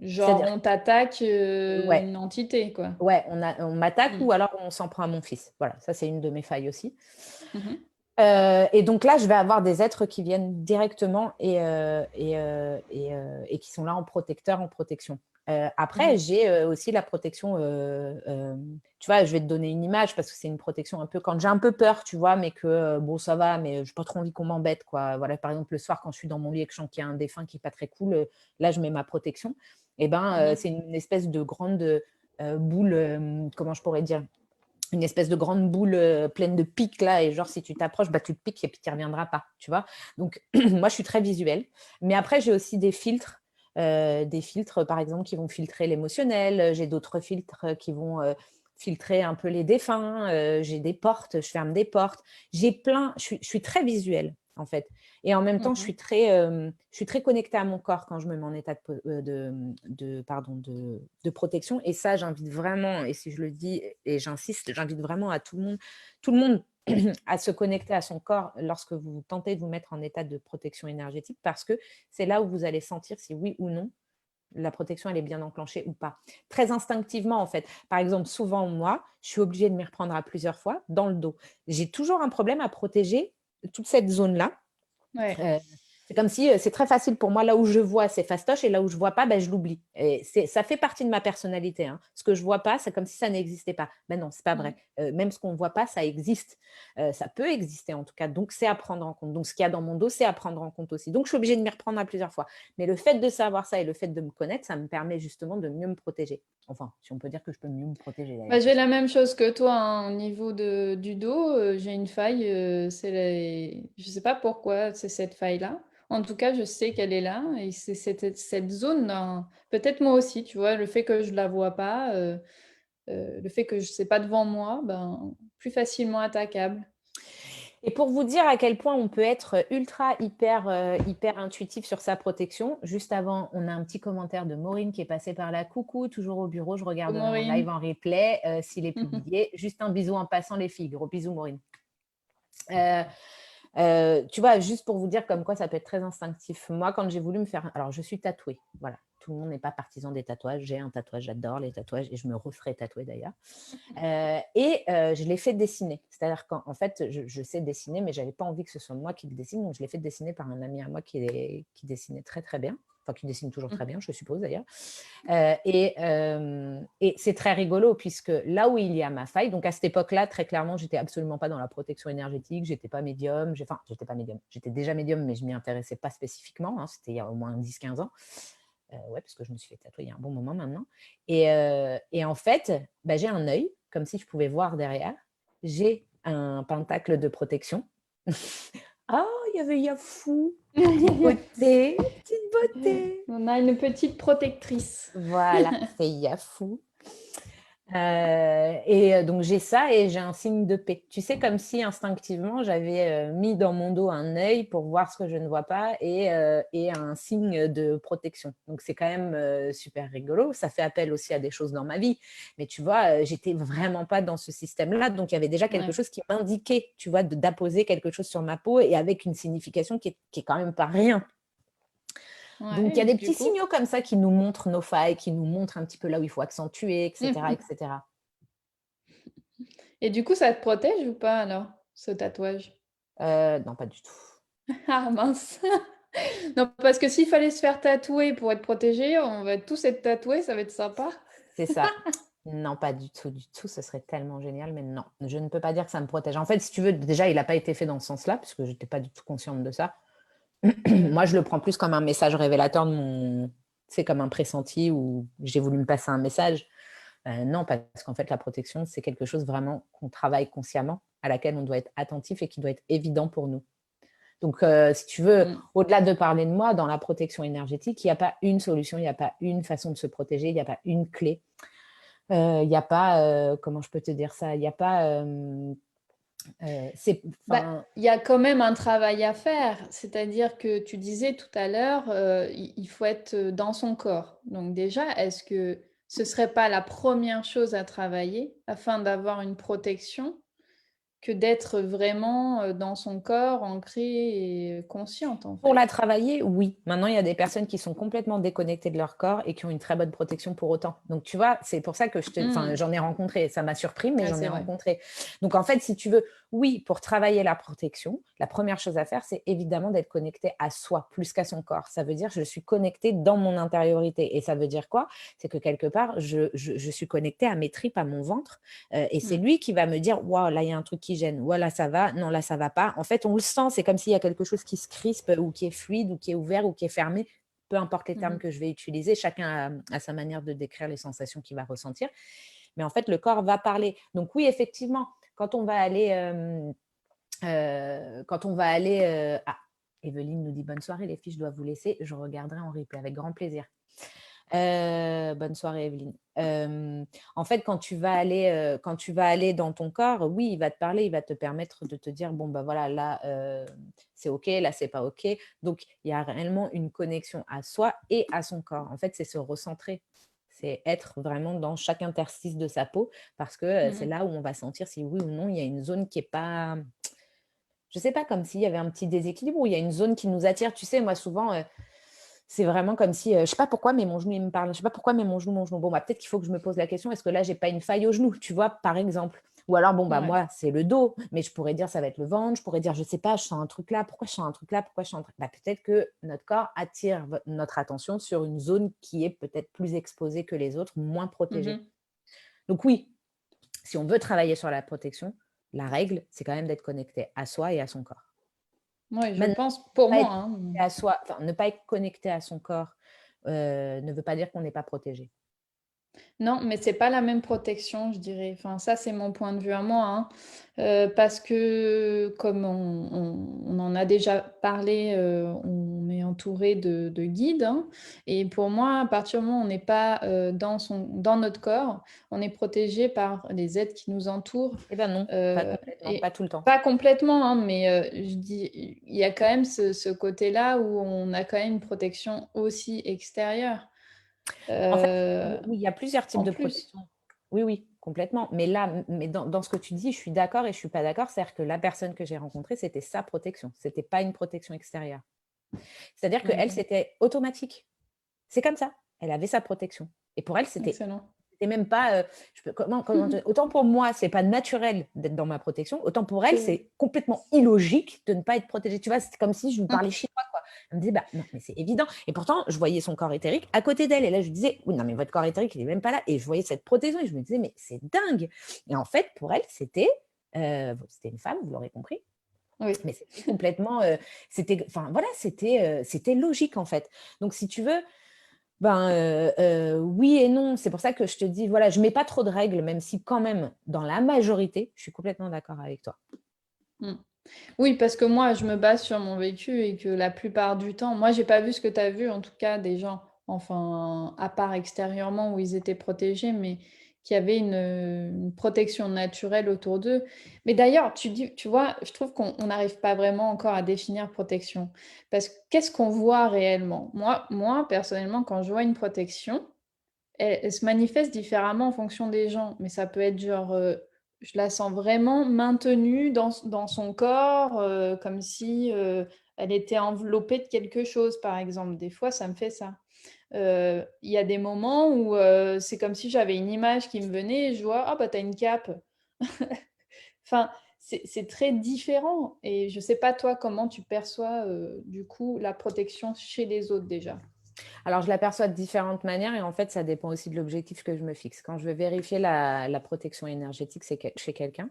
genre C'est-à-dire, on t'attaque, ouais, une entité, quoi? ouais, on m'attaque Mmh. ou alors on s'en prend à mon fils. Voilà, ça c'est une de mes failles aussi. Mmh. Et donc là, je vais avoir des êtres qui viennent directement et qui sont là en protecteur, en protection. Après, Mmh. j'ai aussi la protection, tu vois, je vais te donner une image parce que c'est une protection un peu quand j'ai un peu peur, tu vois, mais que bon, ça va, mais je n'ai pas trop envie qu'on m'embête, quoi. Voilà, par exemple, le soir, quand je suis dans mon lit et que je sens qu'il y a un défunt qui n'est pas très cool, là, je mets ma protection. Et ben, Mmh. c'est une espèce de grande boule, comment je pourrais dire, une espèce de grande boule pleine de pics là, et genre si tu t'approches, bah, tu te piques et puis tu ne reviendras pas, tu vois. Donc moi je suis très visuelle. Mais après j'ai aussi des filtres par exemple qui vont filtrer l'émotionnel, j'ai d'autres filtres qui vont filtrer un peu les défunts, j'ai des portes, je ferme des portes. J'ai plein, je suis très visuelle en fait. Et en même temps, Mmh. je suis très connectée à mon corps quand je me mets en état de protection. Et ça, j'invite vraiment, et si je le dis et j'insiste, j'invite vraiment à tout le monde à se connecter à son corps lorsque vous tentez de vous mettre en état de protection énergétique, parce que c'est là où vous allez sentir si oui ou non la protection elle est bien enclenchée ou pas. Très instinctivement en fait. Par exemple, souvent moi, je suis obligée de m'y reprendre à plusieurs fois dans le dos. J'ai toujours un problème à protéger toute cette zone-là. Ouais. Euh, C'est comme si c'est très facile pour moi, là où je vois, c'est fastoche, et là où je vois pas, ben, je l'oublie. Et ça fait partie de ma personnalité, hein. Ce que je vois pas, c'est comme si ça n'existait pas. Ben non, c'est pas Mmh. vrai. Même ce qu'on ne voit pas, ça existe. Ça peut exister en tout cas. Donc, c'est à prendre en compte. Donc, ce qu'il y a dans mon dos, c'est à prendre en compte aussi. Donc, je suis obligée de m'y reprendre à plusieurs fois. Mais le fait de savoir ça et le fait de me connaître, ça me permet justement de mieux me protéger. Enfin, si on peut dire que je peux mieux me protéger Bah, d'ailleurs. j'ai la même chose que toi, hein, au niveau du dos, j'ai une faille, je sais pas pourquoi c'est cette faille-là. En tout cas, je sais qu'elle est là et c'est cette zone, peut-être moi aussi, tu vois? Le fait que je la vois pas, le fait que je c'est pas devant moi, ben, plus facilement attaquable. Et pour vous dire à quel point on peut être ultra, hyper, hyper intuitif sur sa protection, juste avant, on a un petit commentaire de Maureen qui est passée par là. Coucou, toujours au bureau, je regarderai en live, Maureen. en replay, s'il est publié. Juste un bisou en passant, les filles. Gros bisous, Maureen. Euh, tu vois, juste pour vous dire comme quoi ça peut être très instinctif. Moi, quand j'ai voulu me faire... Alors, je suis tatouée, voilà. Tout le monde n'est pas partisan des tatouages. J'ai un tatouage, j'adore les tatouages et je me referai tatouer d'ailleurs. Je l'ai fait dessiner. C'est-à-dire qu'en fait, je sais dessiner, mais je n'avais pas envie que ce soit moi qui le dessine. Donc, je l'ai fait dessiner par un ami à moi qui dessinait très, très bien. Enfin, qui dessine toujours très bien, je suppose d'ailleurs. Et c'est très rigolo puisque là où il y a ma faille, donc à cette époque-là, très clairement, j'étais absolument pas dans la protection énergétique, j'étais pas médium, j'étais pas médium, j'étais déjà médium, mais je m'y intéressais pas spécifiquement, hein, c'était il y a au moins 10-15 ans. Ouais, parce que je me suis fait tatouer il y a un bon moment maintenant. Et en fait, bah, j'ai un œil, comme si je pouvais voir derrière. J'ai un pentacle de protection. Oh, il y avait Yafou, petite beauté, petite beauté. On a une petite protectrice. Voilà, c'est Yafou. Donc j'ai ça et j'ai un signe de paix. Tu sais, comme si instinctivement j'avais mis dans mon dos un œil pour voir ce que je ne vois pas et un signe de protection. Donc c'est quand même super rigolo. Ça fait appel aussi à des choses dans ma vie. Mais tu vois, j'étais vraiment pas dans ce système-là. Donc il y avait déjà quelque Ouais. chose qui m'indiquait, tu vois, d'apposer quelque chose sur ma peau et avec une signification qui est quand même pas rien. Donc, il y Ouais, a des du petits coup. signaux comme ça qui nous montrent nos failles, qui nous montrent un petit peu là où il faut accentuer, etc., etc. Et du coup, ça te protège ou pas alors, ce tatouage? Non, pas du tout. Ah mince! Non, parce que s'il fallait se faire tatouer pour être protégé, on va tous être tatoués, ça va être sympa. C'est ça. Non, pas du tout, du tout. Ce serait tellement génial, mais non. Je ne peux pas dire que ça me protège. En fait, si tu veux, déjà, il n'a pas été fait dans ce sens-là, puisque je n'étais pas du tout consciente de ça. Ouais. Moi, je le prends plus comme un message révélateur de mon... C'est comme un pressenti où j'ai voulu me passer un message. Non, parce qu'en fait, la protection, c'est quelque chose vraiment qu'on travaille consciemment, à laquelle on doit être attentif et qui doit être évident pour nous. Donc, si tu veux, Mmh. au-delà de parler de moi, dans la protection énergétique, il n'y a pas une solution, il n'y a pas une façon de se protéger, il n'y a pas une clé. Il n'y a pas, comment je peux te dire ça, il n'y a pas, Bah, il y a quand même un travail à faire. C'est-à-dire que tu disais tout à l'heure, il faut être, dans son corps. Donc déjà, est-ce que ce serait pas la première chose à travailler afin d'avoir une protection? Que d'être vraiment, dans son corps, ancrée et consciente, en pour la fait. travailler, oui. Maintenant, il y a des personnes qui sont complètement déconnectées de leur corps et qui ont une très bonne protection pour autant. Donc, tu vois, c'est pour ça que Mmh. j'en ai rencontré. Ça m'a surpris, mais Ouais, j'en ai c'est vrai. rencontré. Donc, en fait, si tu veux, oui, pour travailler la protection, la première chose à faire, c'est évidemment d'être connecté à soi plus qu'à son corps. Ça veut dire je suis connectée dans mon intériorité. Et ça veut dire quoi? C'est que quelque part, je suis connectée à mes tripes, à mon ventre. Et c'est Mmh. lui qui va me dire, waouh, là, il y a un truc qui gêne. Waouh, là, ça va. Non, là, ça va pas. En fait, on le sent. C'est comme s'il y a quelque chose qui se crispe ou qui est fluide ou qui est ouvert ou qui est fermé. Peu importe les Mmh termes mh. que je vais utiliser, chacun a sa manière de décrire les sensations qu'il va ressentir. Mais en fait, le corps va parler. Donc oui, effectivement, quand on va aller... ah, Evelyne nous dit bonne soirée les filles, je dois vous laisser. Je regarderai en replay avec grand plaisir. Bonne soirée Evelyne. En fait, quand tu vas aller dans ton corps, oui, il va te parler, il va te permettre de te dire bon bah voilà, là c'est ok, là c'est pas ok. Donc il y a réellement une connexion à soi et à son corps. En fait, c'est se recentrer, c'est être vraiment dans chaque interstice de sa peau parce que c'est Mmh. là où on va sentir si oui ou non il y a une zone qui est pas, je sais pas, comme s'il y avait un petit déséquilibre ou il y a une zone qui nous attire. Tu sais, moi souvent c'est vraiment comme si, je sais pas pourquoi, mais mon genou, il me parle. Je sais pas pourquoi, mais mon genou. Bon, bah, peut-être qu'il faut que je me pose la question, est-ce que là, j'ai pas une faille au genou, tu vois, par exemple. Ou alors, bon, bah, Ouais. moi, c'est le dos, mais je pourrais dire ça va être le ventre, je pourrais dire, je sais pas, je sens un truc là, pourquoi je sens un truc là, pourquoi je sens un truc. Bah, peut-être que notre corps attire notre attention sur une zone qui est peut-être plus exposée que les autres, moins protégée. Mhm. Donc oui, si on veut travailler sur la protection, la règle, c'est quand même d'être connecté à soi et à son corps. Ouais, je Maintenant, pense, pour pas moi, être hein. connecté à soi, enfin, ne pas être connecté à son corps, ne veut pas dire qu'on n'est pas protégé. Non, mais c'est pas la même protection, je dirais. Enfin, ça, c'est mon point de vue à moi, hein. Parce que comme on en a déjà parlé, on est entouré de guides, hein, et pour moi, à partir du moment où on n'est pas, dans notre corps, on est protégé par les êtres qui nous entourent, Eh ben non, pas complètement, pas et tout le temps. pas complètement, hein, mais je dis il y a quand même ce côté-là où on a quand même une protection aussi extérieure, En fait, heu, oui, il y a plusieurs types en de plus. protection. Oui, oui, complètement. Mais là, mais dans ce que tu dis, je suis d'accord et je suis pas d'accord. C'est-à-dire que la personne que j'ai rencontrée, c'était sa protection. C'était pas une protection extérieure. C'est-à-dire qu'elle, OK. c'était automatique. C'est comme ça. Elle avait sa protection. Et pour elle, Excellent. c'était même pas, autant pour moi, c'est pas naturel d'être dans ma protection, autant pour elle, C'est c'est complètement illogique de ne pas être protégée. Tu vois? C'est comme si je lui mmh, parlais chinois, quoi. Elle me disait: «Bah, non, mais c'est évident» et pourtant, je voyais son corps éthérique à côté d'elle et là, je lui disais: «Oui, non, mais votre corps éthérique, il est même pas là» et je voyais cette protection et je me disais: «Mais c'est dingue» et en fait, pour elle, c'était une femme, vous l'aurez compris, oui. mais c'était complètement, c'était enfin, voilà, c'était logique, en fait. Donc si tu veux, ben, oui et non. C'est pour ça que je te dis, voilà, je mets pas trop de règles, même si quand même, dans la majorité, je suis complètement d'accord avec toi. Mmh. Oui, parce que moi, je me base sur mon vécu et que la plupart du temps moi, j'ai pas vu ce que tu as vu, en tout cas, des gens, enfin, à part extérieurement où ils étaient protégés, mais qui avaient une protection naturelle autour d'eux. Mais d'ailleurs, tu vois, je trouve qu'on n'arrive pas vraiment encore à définir protection. Parce que qu'est-ce qu'on voit réellement? Moi, personnellement, quand je vois une protection, elle se manifeste différemment en fonction des gens, mais ça peut être genre, je la sens vraiment maintenue dans son corps, comme si, elle était enveloppée de quelque chose, par exemple. Des fois, ça me fait ça. Il y a des moments où, c'est comme si j'avais une image qui me venait et je vois: «Ah bah, tu as une cape». Enfin, c'est très différent et je sais pas toi comment tu perçois, du coup, la protection chez les autres déjà? Alors, je l'aperçois de différentes manières et en fait, ça dépend aussi de l'objectif que je me fixe. Quand je vais vérifier la protection énergétique chez quelqu'un,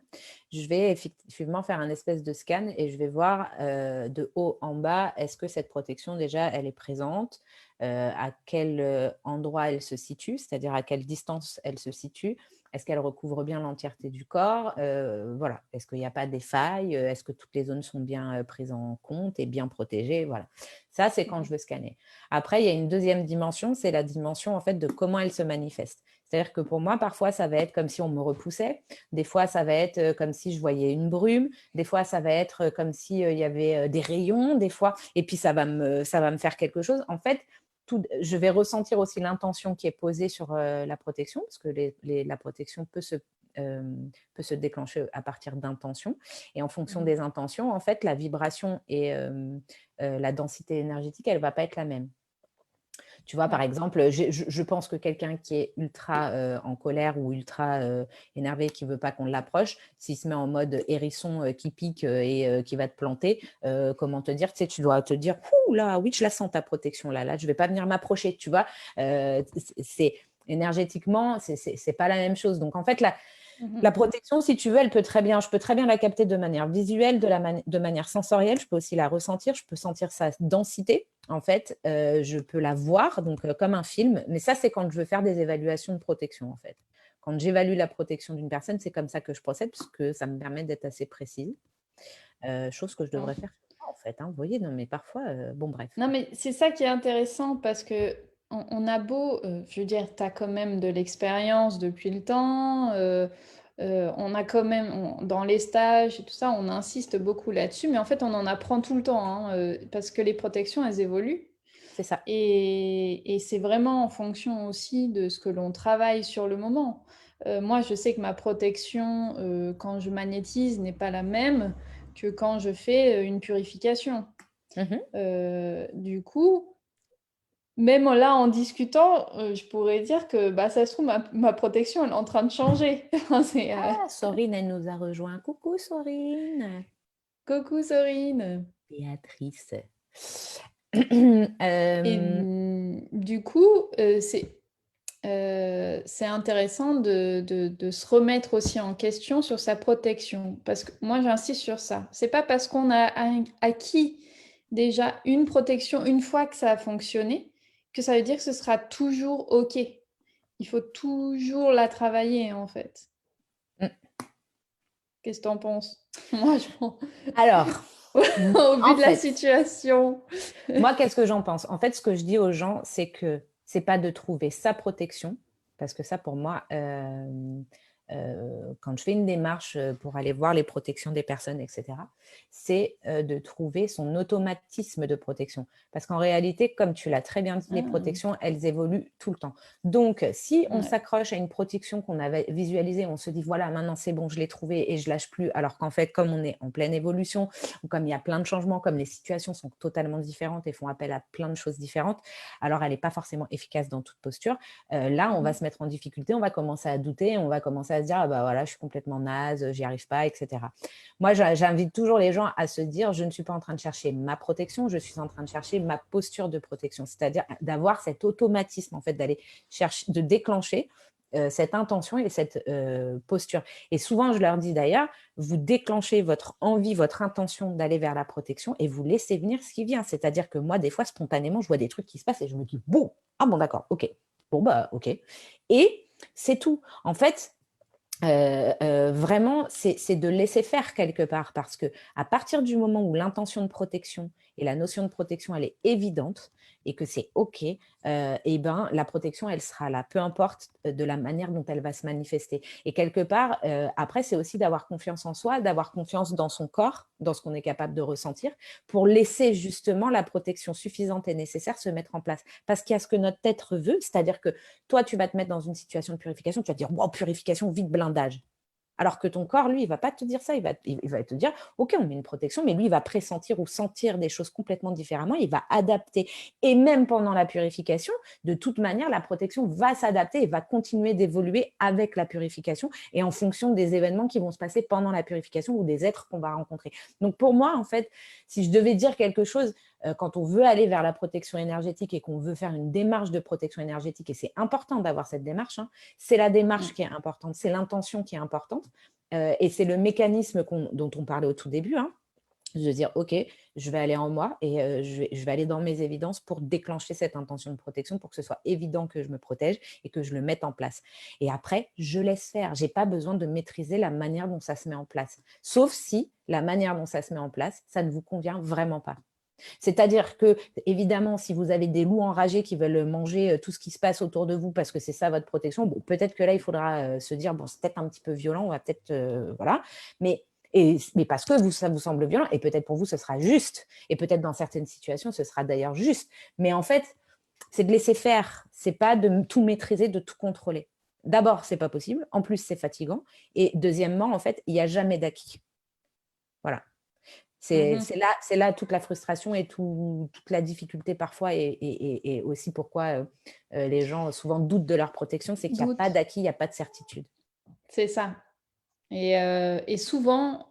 je vais effectivement faire un espèce de scan et je vais voir de haut en bas, est-ce que cette protection, déjà, elle est présente, à quel endroit elle se situe, c'est-à-dire à quelle distance elle se situe, est-ce qu'elle recouvre bien l'entièreté du corps, voilà. Est-ce qu'il n'y a pas des failles, est-ce que toutes les zones sont bien prises en compte et bien protégées, voilà. Ça, c'est quand je veux scanner. Après, il y a une deuxième dimension, c'est la dimension en fait de comment elle se manifeste. C'est-à-dire que pour moi, parfois, ça va être comme si on me repoussait. Des fois, ça va être comme si je voyais une brume. Des fois, ça va être comme si il y avait des rayons. Des fois, et puis ça va me faire quelque chose. En fait, je vais ressentir aussi l'intention qui est posée sur la protection, parce que la protection euh, peut se déclencher à partir d'intentions. Et en fonction Mmh. des intentions, en fait, la vibration et la densité énergétique, elle ne va pas être la même. Tu vois, par Ouais. exemple, je pense que quelqu'un qui est ultra en colère ou ultra énervé, qui ne veut pas qu'on l'approche, s'il se met en mode hérisson qui pique et qui va te planter, comment te dire, tu sais, tu dois te dire, ouh là, oui, je la sens ta protection là, je ne vais pas venir m'approcher, tu vois. C'est énergétiquement, c'est pas la même chose. Donc en fait, Mmh. la protection, si tu veux, je peux très bien la capter de manière visuelle, de manière sensorielle. Je peux aussi la ressentir. Je peux sentir sa densité. En fait, je peux la voir, donc comme un film. Mais ça, c'est quand je veux faire des évaluations de protection, en fait. Quand j'évalue la protection d'une personne, c'est comme ça que je procède, parce que ça me permet d'être assez précise. Chose que je devrais faire, en fait. Hein. Vous voyez, non, mais parfois, bon, bref. Non, mais c'est ça qui est intéressant parce qu'on a beau, je veux dire, tu as quand même de l'expérience depuis le temps, on a quand même dans les stages et tout ça, on insiste beaucoup là-dessus, mais en fait, on en apprend tout le temps, hein, parce que les protections, elles évoluent C'est ça. et c'est vraiment en fonction aussi de ce que l'on travaille sur le moment. Moi, je sais que ma protection, quand je magnétise n'est pas la même que quand je fais, une purification. Mhm. Du coup, même là, en discutant, je pourrais dire que bah, ça se trouve, ma protection, elle est en train de changer. Ah, Sorine, elle nous a rejoint. Coucou, Sorine. Coucou Sorine. Béatrice. Et du coup, c'est intéressant de se remettre aussi en question sur sa protection. Parce que moi, j'insiste sur ça. C'est pas parce qu'on a acquis déjà une protection une fois que ça a fonctionné que ça veut dire que ce sera toujours OK. Il faut toujours la travailler, en fait. Mm. Qu'est-ce que tu en penses? Moi, je pense. Alors, Au vu en de la fait, situation. moi, qu'est-ce que j'en pense? En fait, ce que je dis aux gens, c'est que c'est pas de trouver sa protection, parce que ça, pour moi, quand je fais une démarche pour aller voir les protections des personnes, etc., c'est de trouver son automatisme de protection. Parce qu'en réalité, comme tu l'as très bien dit, les protections, elles évoluent tout le temps. Donc, si on s'accroche à une protection qu'on avait visualisée, on se dit, voilà, maintenant c'est bon, je l'ai trouvée et je lâche plus, alors qu'en fait, comme on est en pleine évolution, ou comme il y a plein de changements, comme les situations sont totalement différentes et font appel à plein de choses différentes, alors elle n'est pas forcément efficace dans toute posture. Là, on va se mettre en difficulté, on va commencer à douter, on va commencer à se dire, ah bah voilà, je suis complètement naze, j'y arrive pas, etc. Moi, j'invite toujours les gens à se dire, je ne suis pas en train de chercher ma protection, je suis en train de chercher ma posture de protection, c'est-à-dire d'avoir cet automatisme, en fait, d'aller chercher, de déclencher cette intention et cette posture. Et souvent, je leur dis d'ailleurs, vous déclenchez votre envie, votre intention d'aller vers la protection et vous laissez venir ce qui vient. C'est-à-dire que moi, des fois, spontanément, je vois des trucs qui se passent et je me dis, bon, ah bon, d'accord, ok. Bon, bah, ok. Et c'est tout. En fait, vraiment, c'est de laisser faire quelque part parce que à partir du moment où l'intention de protection et la notion de protection, elle est évidente et que c'est OK, et ben, la protection, elle sera là, peu importe de la manière dont elle va se manifester. Et quelque part, après, c'est aussi d'avoir confiance en soi, d'avoir confiance dans son corps, dans ce qu'on est capable de ressentir, pour laisser justement la protection suffisante et nécessaire se mettre en place. Parce qu'il y a ce que notre tête veut, c'est-à-dire que toi, tu vas te mettre dans une situation de purification, tu vas te dire, wow, purification, vite blindage. Alors que ton corps, lui, il ne va pas te dire ça, il va te dire, ok, on met une protection, mais lui, il va pressentir ou sentir des choses complètement différemment, il va adapter. Et même pendant la purification, de toute manière, la protection va s'adapter et va continuer d'évoluer avec la purification et en fonction des événements qui vont se passer pendant la purification ou des êtres qu'on va rencontrer. Donc pour moi, en fait, si je devais dire quelque chose, quand on veut aller vers la protection énergétique et qu'on veut faire une démarche de protection énergétique, et c'est important d'avoir cette démarche, hein, c'est la démarche qui est importante, c'est l'intention qui est importante, et c'est le mécanisme dont on parlait au tout début, hein, de dire, OK, je vais aller en moi et je vais aller dans mes évidences pour déclencher cette intention de protection, pour que ce soit évident que je me protège et que je le mette en place. Et après, je laisse faire. Je n'ai pas besoin de maîtriser la manière dont ça se met en place. Sauf si la manière dont ça se met en place, ça ne vous convient vraiment pas. C'est-à-dire que, évidemment, si vous avez des loups enragés qui veulent manger tout ce qui se passe autour de vous parce que c'est ça votre protection, bon, peut-être que là, il faudra se dire, bon, c'est peut-être un petit peu violent, on va peut-être, voilà, mais parce que ça vous semble violent, et peut-être pour vous, ce sera juste, et peut-être dans certaines situations, ce sera d'ailleurs juste, mais en fait, c'est de laisser faire, c'est pas de tout maîtriser, de tout contrôler. D'abord, c'est pas possible, en plus, c'est fatigant, et deuxièmement, en fait, il n'y a jamais d'acquis. Voilà. C'est là toute la frustration et toute la difficulté parfois, et aussi pourquoi les gens souvent doutent de leur protection, c'est qu'il n'y a pas d'acquis, il n'y a pas de certitude. C'est ça. Et souvent,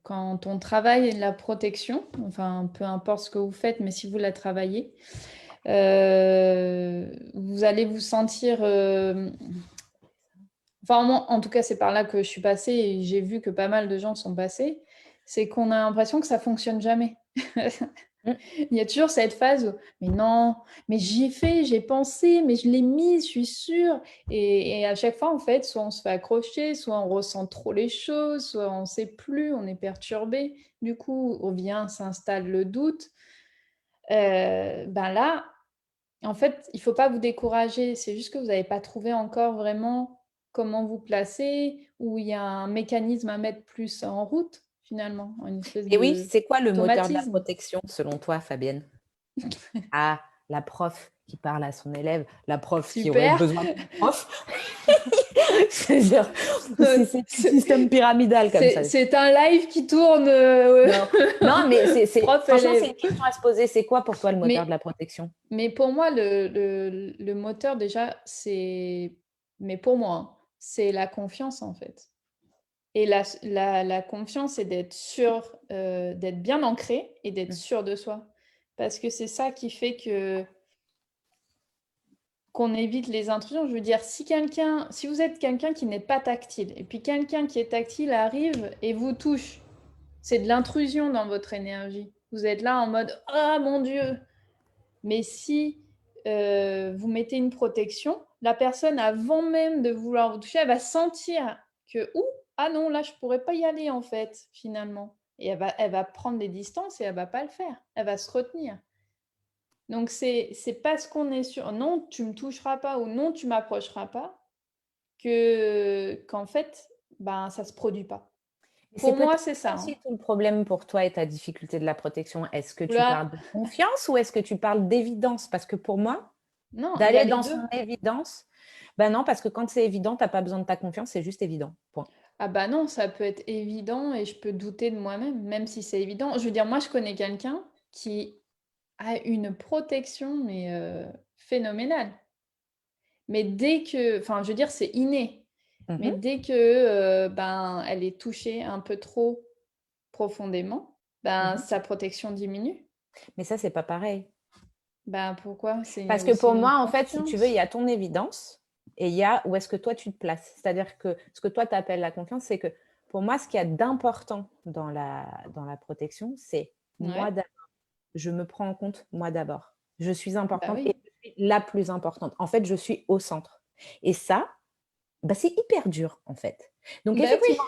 quand on travaille la protection, enfin, peu importe ce que vous faites, mais si vous la travaillez, vous allez vous sentir... Enfin, moi, en tout cas, c'est par là que je suis passée et j'ai vu que pas mal de gens sont passés. C'est qu'on a l'impression que ça fonctionne jamais. Il y a toujours cette phase où, mais non, mais j'y ai fait, j'ai pensé, mais je l'ai mis, je suis sûre. Et à chaque fois, en fait, soit on se fait accrocher, soit on ressent trop les choses, soit on ne sait plus, on est perturbé. Du coup, on vient, s'installe le doute. Ben là, en fait, il ne faut pas vous décourager. C'est juste que vous n'avez pas trouvé encore vraiment comment vous placer, ou il y a un mécanisme à mettre plus en route, finalement, une espèce Et oui, c'est quoi le moteur de la d'automatisme. protection selon toi, Fabienne? Ah, la prof qui parle à son élève, la prof qui aurait Super. besoin de prof. C'est-à-dire, c'est un système pyramidal comme ça. C'est un live qui tourne. Non, mais franchement, élève. c'est une question à se poser. C'est quoi pour toi le moteur de la protection? Mais pour moi, le moteur, déjà, c'est. Mais pour moi, hein, c'est la confiance, en fait. Et la confiance, c'est d'être sûr, d'être bien ancré et d'être sûr de soi. Parce que c'est ça qui fait qu'on évite les intrusions. Je veux dire, si vous êtes quelqu'un qui n'est pas tactile, et puis quelqu'un qui est tactile arrive et vous touche, c'est de l'intrusion dans votre énergie. Vous êtes là en mode « Ah, mon Dieu !» Mais si vous mettez une protection, la personne, avant même de vouloir vous toucher, elle va sentir que « Ouh, ah non, là, je ne pourrais pas y aller, en fait, finalement. » Et elle va prendre des distances et elle ne va pas le faire. Elle va se retenir. Donc, c'est parce qu'on est sûr, non, tu ne me toucheras pas ou non, tu ne m'approcheras pas, qu'en fait, ben, ça ne se produit pas. Pour moi, c'est ça. Aussi tout le problème pour toi et ta difficulté de la protection. Est-ce que tu Oula. parles de confiance ou est-ce que tu parles d'évidence? Parce que pour moi, Non, d'aller dans son évidence, ben non, parce que quand c'est évident, tu n'as pas besoin de ta confiance, c'est juste évident. Point. Ah bah non, ça peut être évident et je peux douter de moi-même, même si c'est évident. Je veux dire, moi, je connais quelqu'un qui a une protection, mais phénoménale. Mais dès que, enfin, je veux dire, c'est inné. Mais dès que ben, elle est touchée un peu trop profondément, ben, sa protection diminue. Mais ça, c'est pas pareil. Ben, pourquoi? Parce que pour moi, en fait, si tu veux, il y a ton évidence et il y a où est-ce que toi, tu te places. C'est-à-dire que ce que toi, tu appelles la confiance, c'est que pour moi, ce qu'il y a d'important dans la protection, c'est moi d'abord. Je me prends en compte, moi d'abord. Je suis importante et je suis la plus importante. En fait, je suis au centre. Et ça, bah, c'est hyper dur, en fait. Donc, effectivement,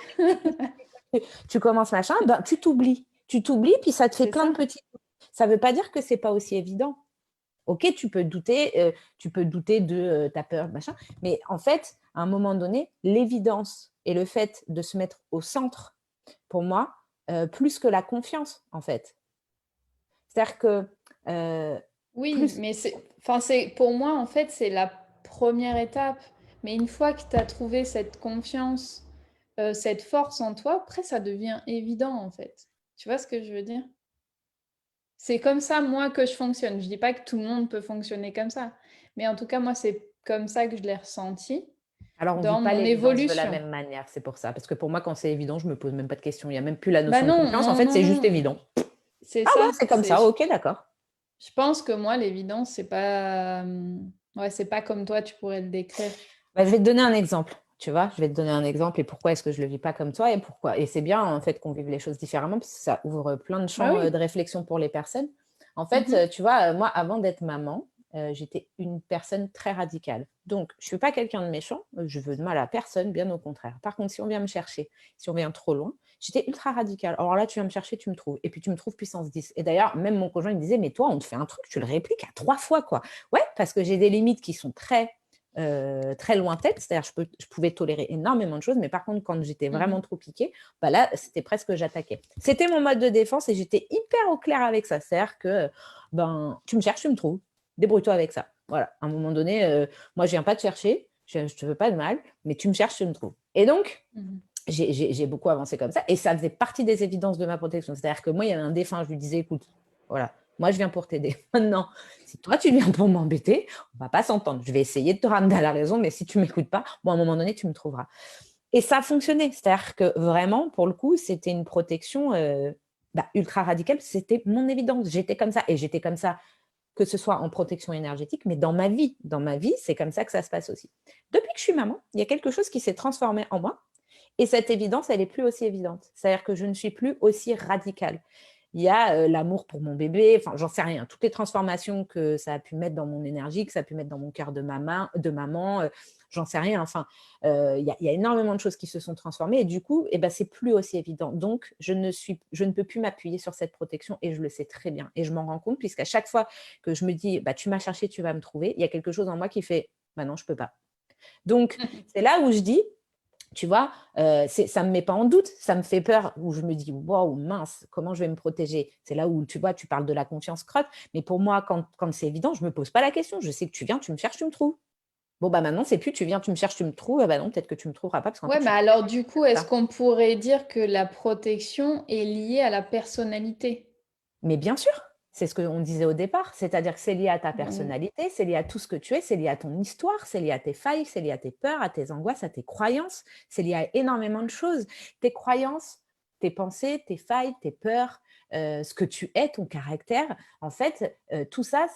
tu commences machin, ben, tu t'oublies. Tu t'oublies, puis ça te fait plein de petits... Ça ne veut pas dire que ce n'est pas aussi évident. Ok, tu peux douter de ta peur, machin, mais en fait, à un moment donné, l'évidence et le fait de se mettre au centre, pour moi, plus que la confiance, en fait. C'est-à-dire que... oui, mais pour moi, en fait, c'est la première étape. Mais une fois que tu as trouvé cette confiance, cette force en toi, après, ça devient évident, en fait. Tu vois ce que je veux dire? C'est comme ça, moi, que je fonctionne. Je dis pas que tout le monde peut fonctionner comme ça. Mais en tout cas, moi, c'est comme ça que je l'ai ressenti Alors, on ne dans vit pas mon l'évidence de la évolution. même manière, c'est pour ça. Parce que pour moi, quand c'est évident, je ne me pose même pas de questions. Il n'y a même plus la Bah notion de non, confiance. En non, fait, non, c'est juste non. évident. C'est Ah ça. ouais, c'est comme ça. Ok, d'accord. Je pense que moi, l'évidence, c'est pas... Ouais, c'est pas comme toi, tu pourrais le décrire. Bah, je vais te donner un exemple. Tu vois, je vais te donner un exemple et pourquoi est-ce que je ne le vis pas comme toi et pourquoi. Et c'est bien en fait qu'on vive les choses différemment parce que ça ouvre plein de champs de réflexion pour les personnes. En fait, tu vois, moi, avant d'être maman, j'étais une personne très radicale. Donc, je ne suis pas quelqu'un de méchant, je veux de mal à personne, bien au contraire. Par contre, si on vient me chercher, si on vient trop loin, j'étais ultra radicale. Alors là, tu viens me chercher, tu me trouves. Et puis, tu me trouves puissance 10. Et d'ailleurs, même mon conjoint, il me disait, mais toi, on te fait un truc, tu le répliques à 3 fois, quoi. Ouais, parce que j'ai des limites qui sont très lointaine, c'est-à-dire je pouvais tolérer énormément de choses, mais par contre, quand j'étais vraiment trop piquée, bah là, c'était presque que j'attaquais. C'était mon mode de défense et j'étais hyper au clair avec ça. C'est-à-dire que ben, tu me cherches, tu me trouves, débrouille-toi avec ça. Voilà, à un moment donné, moi, je viens pas te chercher, je ne te veux pas de mal, mais tu me cherches, tu me trouves. Et donc, j'ai beaucoup avancé comme ça et ça faisait partie des évidences de ma protection. C'est-à-dire que moi, il y avait un défunt, je lui disais, écoute, voilà, moi, je viens pour t'aider. Maintenant, si toi, tu viens pour m'embêter, on ne va pas s'entendre. Je vais essayer de te ramener à la raison, mais si tu ne m'écoutes pas, bon, à un moment donné, tu me trouveras. Et ça a fonctionné. C'est-à-dire que vraiment, pour le coup, c'était une protection ultra radicale. C'était mon évidence. J'étais comme ça. Et j'étais comme ça, que ce soit en protection énergétique, mais dans ma vie. Dans ma vie, c'est comme ça que ça se passe aussi. Depuis que je suis maman, il y a quelque chose qui s'est transformé en moi. Et cette évidence, elle n'est plus aussi évidente. C'est-à-dire que je ne suis plus aussi radicale. Il y a l'amour pour mon bébé, enfin, j'en sais rien. Toutes les transformations que ça a pu mettre dans mon énergie, que ça a pu mettre dans mon cœur de maman, j'en sais rien. Enfin, il y a énormément de choses qui se sont transformées et du coup, c'est plus aussi évident. Donc, je ne peux plus m'appuyer sur cette protection et je le sais très bien. Et je m'en rends compte puisqu'à chaque fois que je me dis, tu m'as cherché, tu vas me trouver, il y a quelque chose en moi qui fait, non, je ne peux pas. Donc, c'est là où je dis, Tu vois, ça ne me met pas en doute, ça me fait peur, où je me dis, waouh, mince, comment je vais me protéger? C'est là où, tu vois, tu parles de la confiance crotte, mais pour moi, quand c'est évident, je ne me pose pas la question. Je sais que tu viens, tu me cherches, tu me trouves. Bon, bah maintenant, c'est plus tu viens, tu me cherches, tu me trouves. Ah bah non, peut-être que tu me trouveras pas, parce qu'en fait, Ouais, je mais suis alors du coup, est-ce ça. qu'on pourrait dire que la protection est liée à la personnalité? Mais bien sûr, c'est ce qu'on disait au départ, c'est-à-dire que c'est lié à ta Mmh. personnalité, c'est lié à tout ce que tu es, c'est lié à ton histoire, c'est lié à tes failles, c'est lié à tes peurs, à tes angoisses, à tes croyances, c'est lié à énormément de choses. Tes croyances, tes pensées, tes failles, tes peurs, ce que tu es, ton caractère, en fait, tout ça,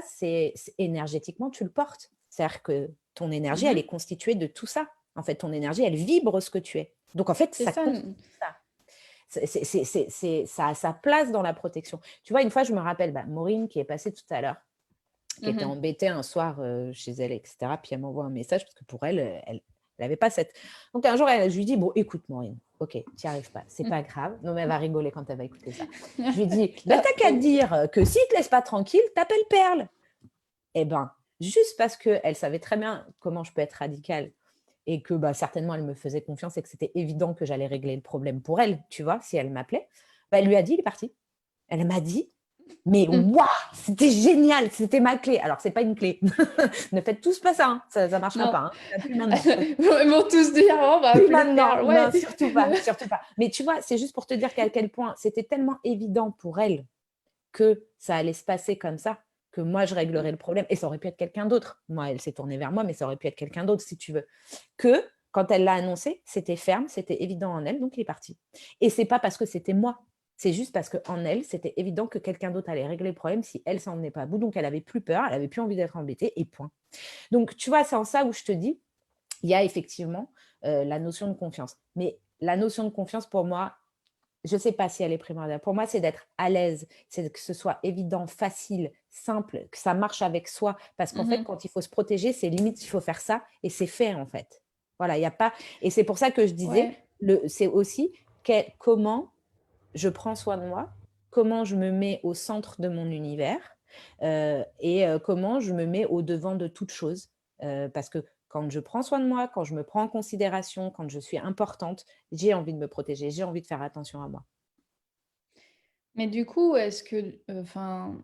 c'est énergétiquement, tu le portes. C'est-à-dire que ton énergie, elle Mmh. est constituée de tout ça. En fait, ton énergie, elle vibre ce que tu es. Donc, en fait, C'est ça ça. constitue ça. Ça a sa place dans la protection. Tu vois, une fois, je me rappelle, Maureen qui est passée tout à l'heure, qui était Mmh. embêtée un soir chez elle, etc. Puis elle m'envoie un message parce que pour elle, elle n'avait pas cette. Donc un jour, je lui dis, bon, écoute, Maureen, ok, tu n'y arrives pas, c'est pas grave. Non, mais elle va rigoler quand elle va écouter ça. Je lui dis, t'as qu'à te dire que s'il te laisse pas tranquille, t'appelles Perle. Eh ben, juste parce qu'elle savait très bien comment je peux être radicale et que certainement elle me faisait confiance et que c'était évident que j'allais régler le problème pour elle, tu vois, si elle m'appelait, elle lui a dit, il est parti. Elle m'a dit, mais waouh, c'était génial, c'était ma clé. Alors, c'est pas une clé. Ne faites tous pas ça, hein. Ça ne marchera Non. pas. Hein. Plus maintenant. Ils vont tous dire: «Oh, on va Plus appeler maintenant. Perle». Non, Ouais. surtout pas, surtout pas. Mais tu vois, c'est juste pour te dire qu'à quel point c'était tellement évident pour elle que ça allait se passer comme ça, que moi, je réglerais le problème. Et ça aurait pu être quelqu'un d'autre. Moi, elle s'est tournée vers moi, mais ça aurait pu être quelqu'un d'autre, si tu veux. Que quand elle l'a annoncé, c'était ferme, c'était évident en elle, donc il est parti. Et c'est pas parce que c'était moi. C'est juste parce qu'en elle, c'était évident que quelqu'un d'autre allait régler le problème si elle s'en venait pas à bout. Donc, elle avait plus peur, elle avait plus envie d'être embêtée, et point. Donc, tu vois, c'est en ça où je te dis, il y a effectivement la notion de confiance. Mais la notion de confiance, pour moi, je ne sais pas si elle est primordiale. Pour moi, c'est d'être à l'aise, c'est que ce soit évident, facile, simple, que ça marche avec soi. Parce qu'en fait, Mmh. quand il faut se protéger, c'est limite, il faut faire ça et c'est fait en fait. Voilà, il n'y a pas. Et c'est pour ça que je disais, Ouais. c'est aussi comment je prends soin de moi, comment je me mets au centre de mon univers et comment je me mets au devant de toute chose. Parce que quand je prends soin de moi, quand je me prends en considération, quand je suis importante, j'ai envie de me protéger, j'ai envie de faire attention à moi. Mais du coup, est-ce que, enfin,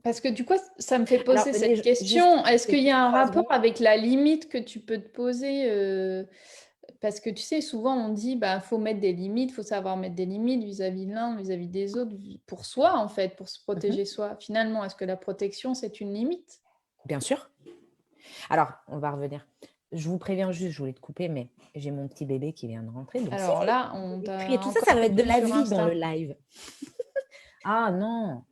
parce que du coup, ça me fait Alors, poser cette juste question. Est-ce qu'il y a un 3 rapport secondes. avec la limite que tu peux te poser, parce que tu sais, souvent on dit: «Bah, faut mettre des limites, faut savoir mettre des limites vis-à-vis de l'un, vis-à-vis des autres, pour soi, en fait, pour se Mhm. protéger soi». Finalement, est-ce que la protection, c'est une limite? Bien sûr. Alors, on va revenir. Je vous préviens juste, je voulais te couper, mais j'ai mon petit bébé qui vient de rentrer. Donc, si Alors là, vous on entendez t'a crier, tout ça, encore ça va être de coupé la sur vie dans le Insta. live. Ah non,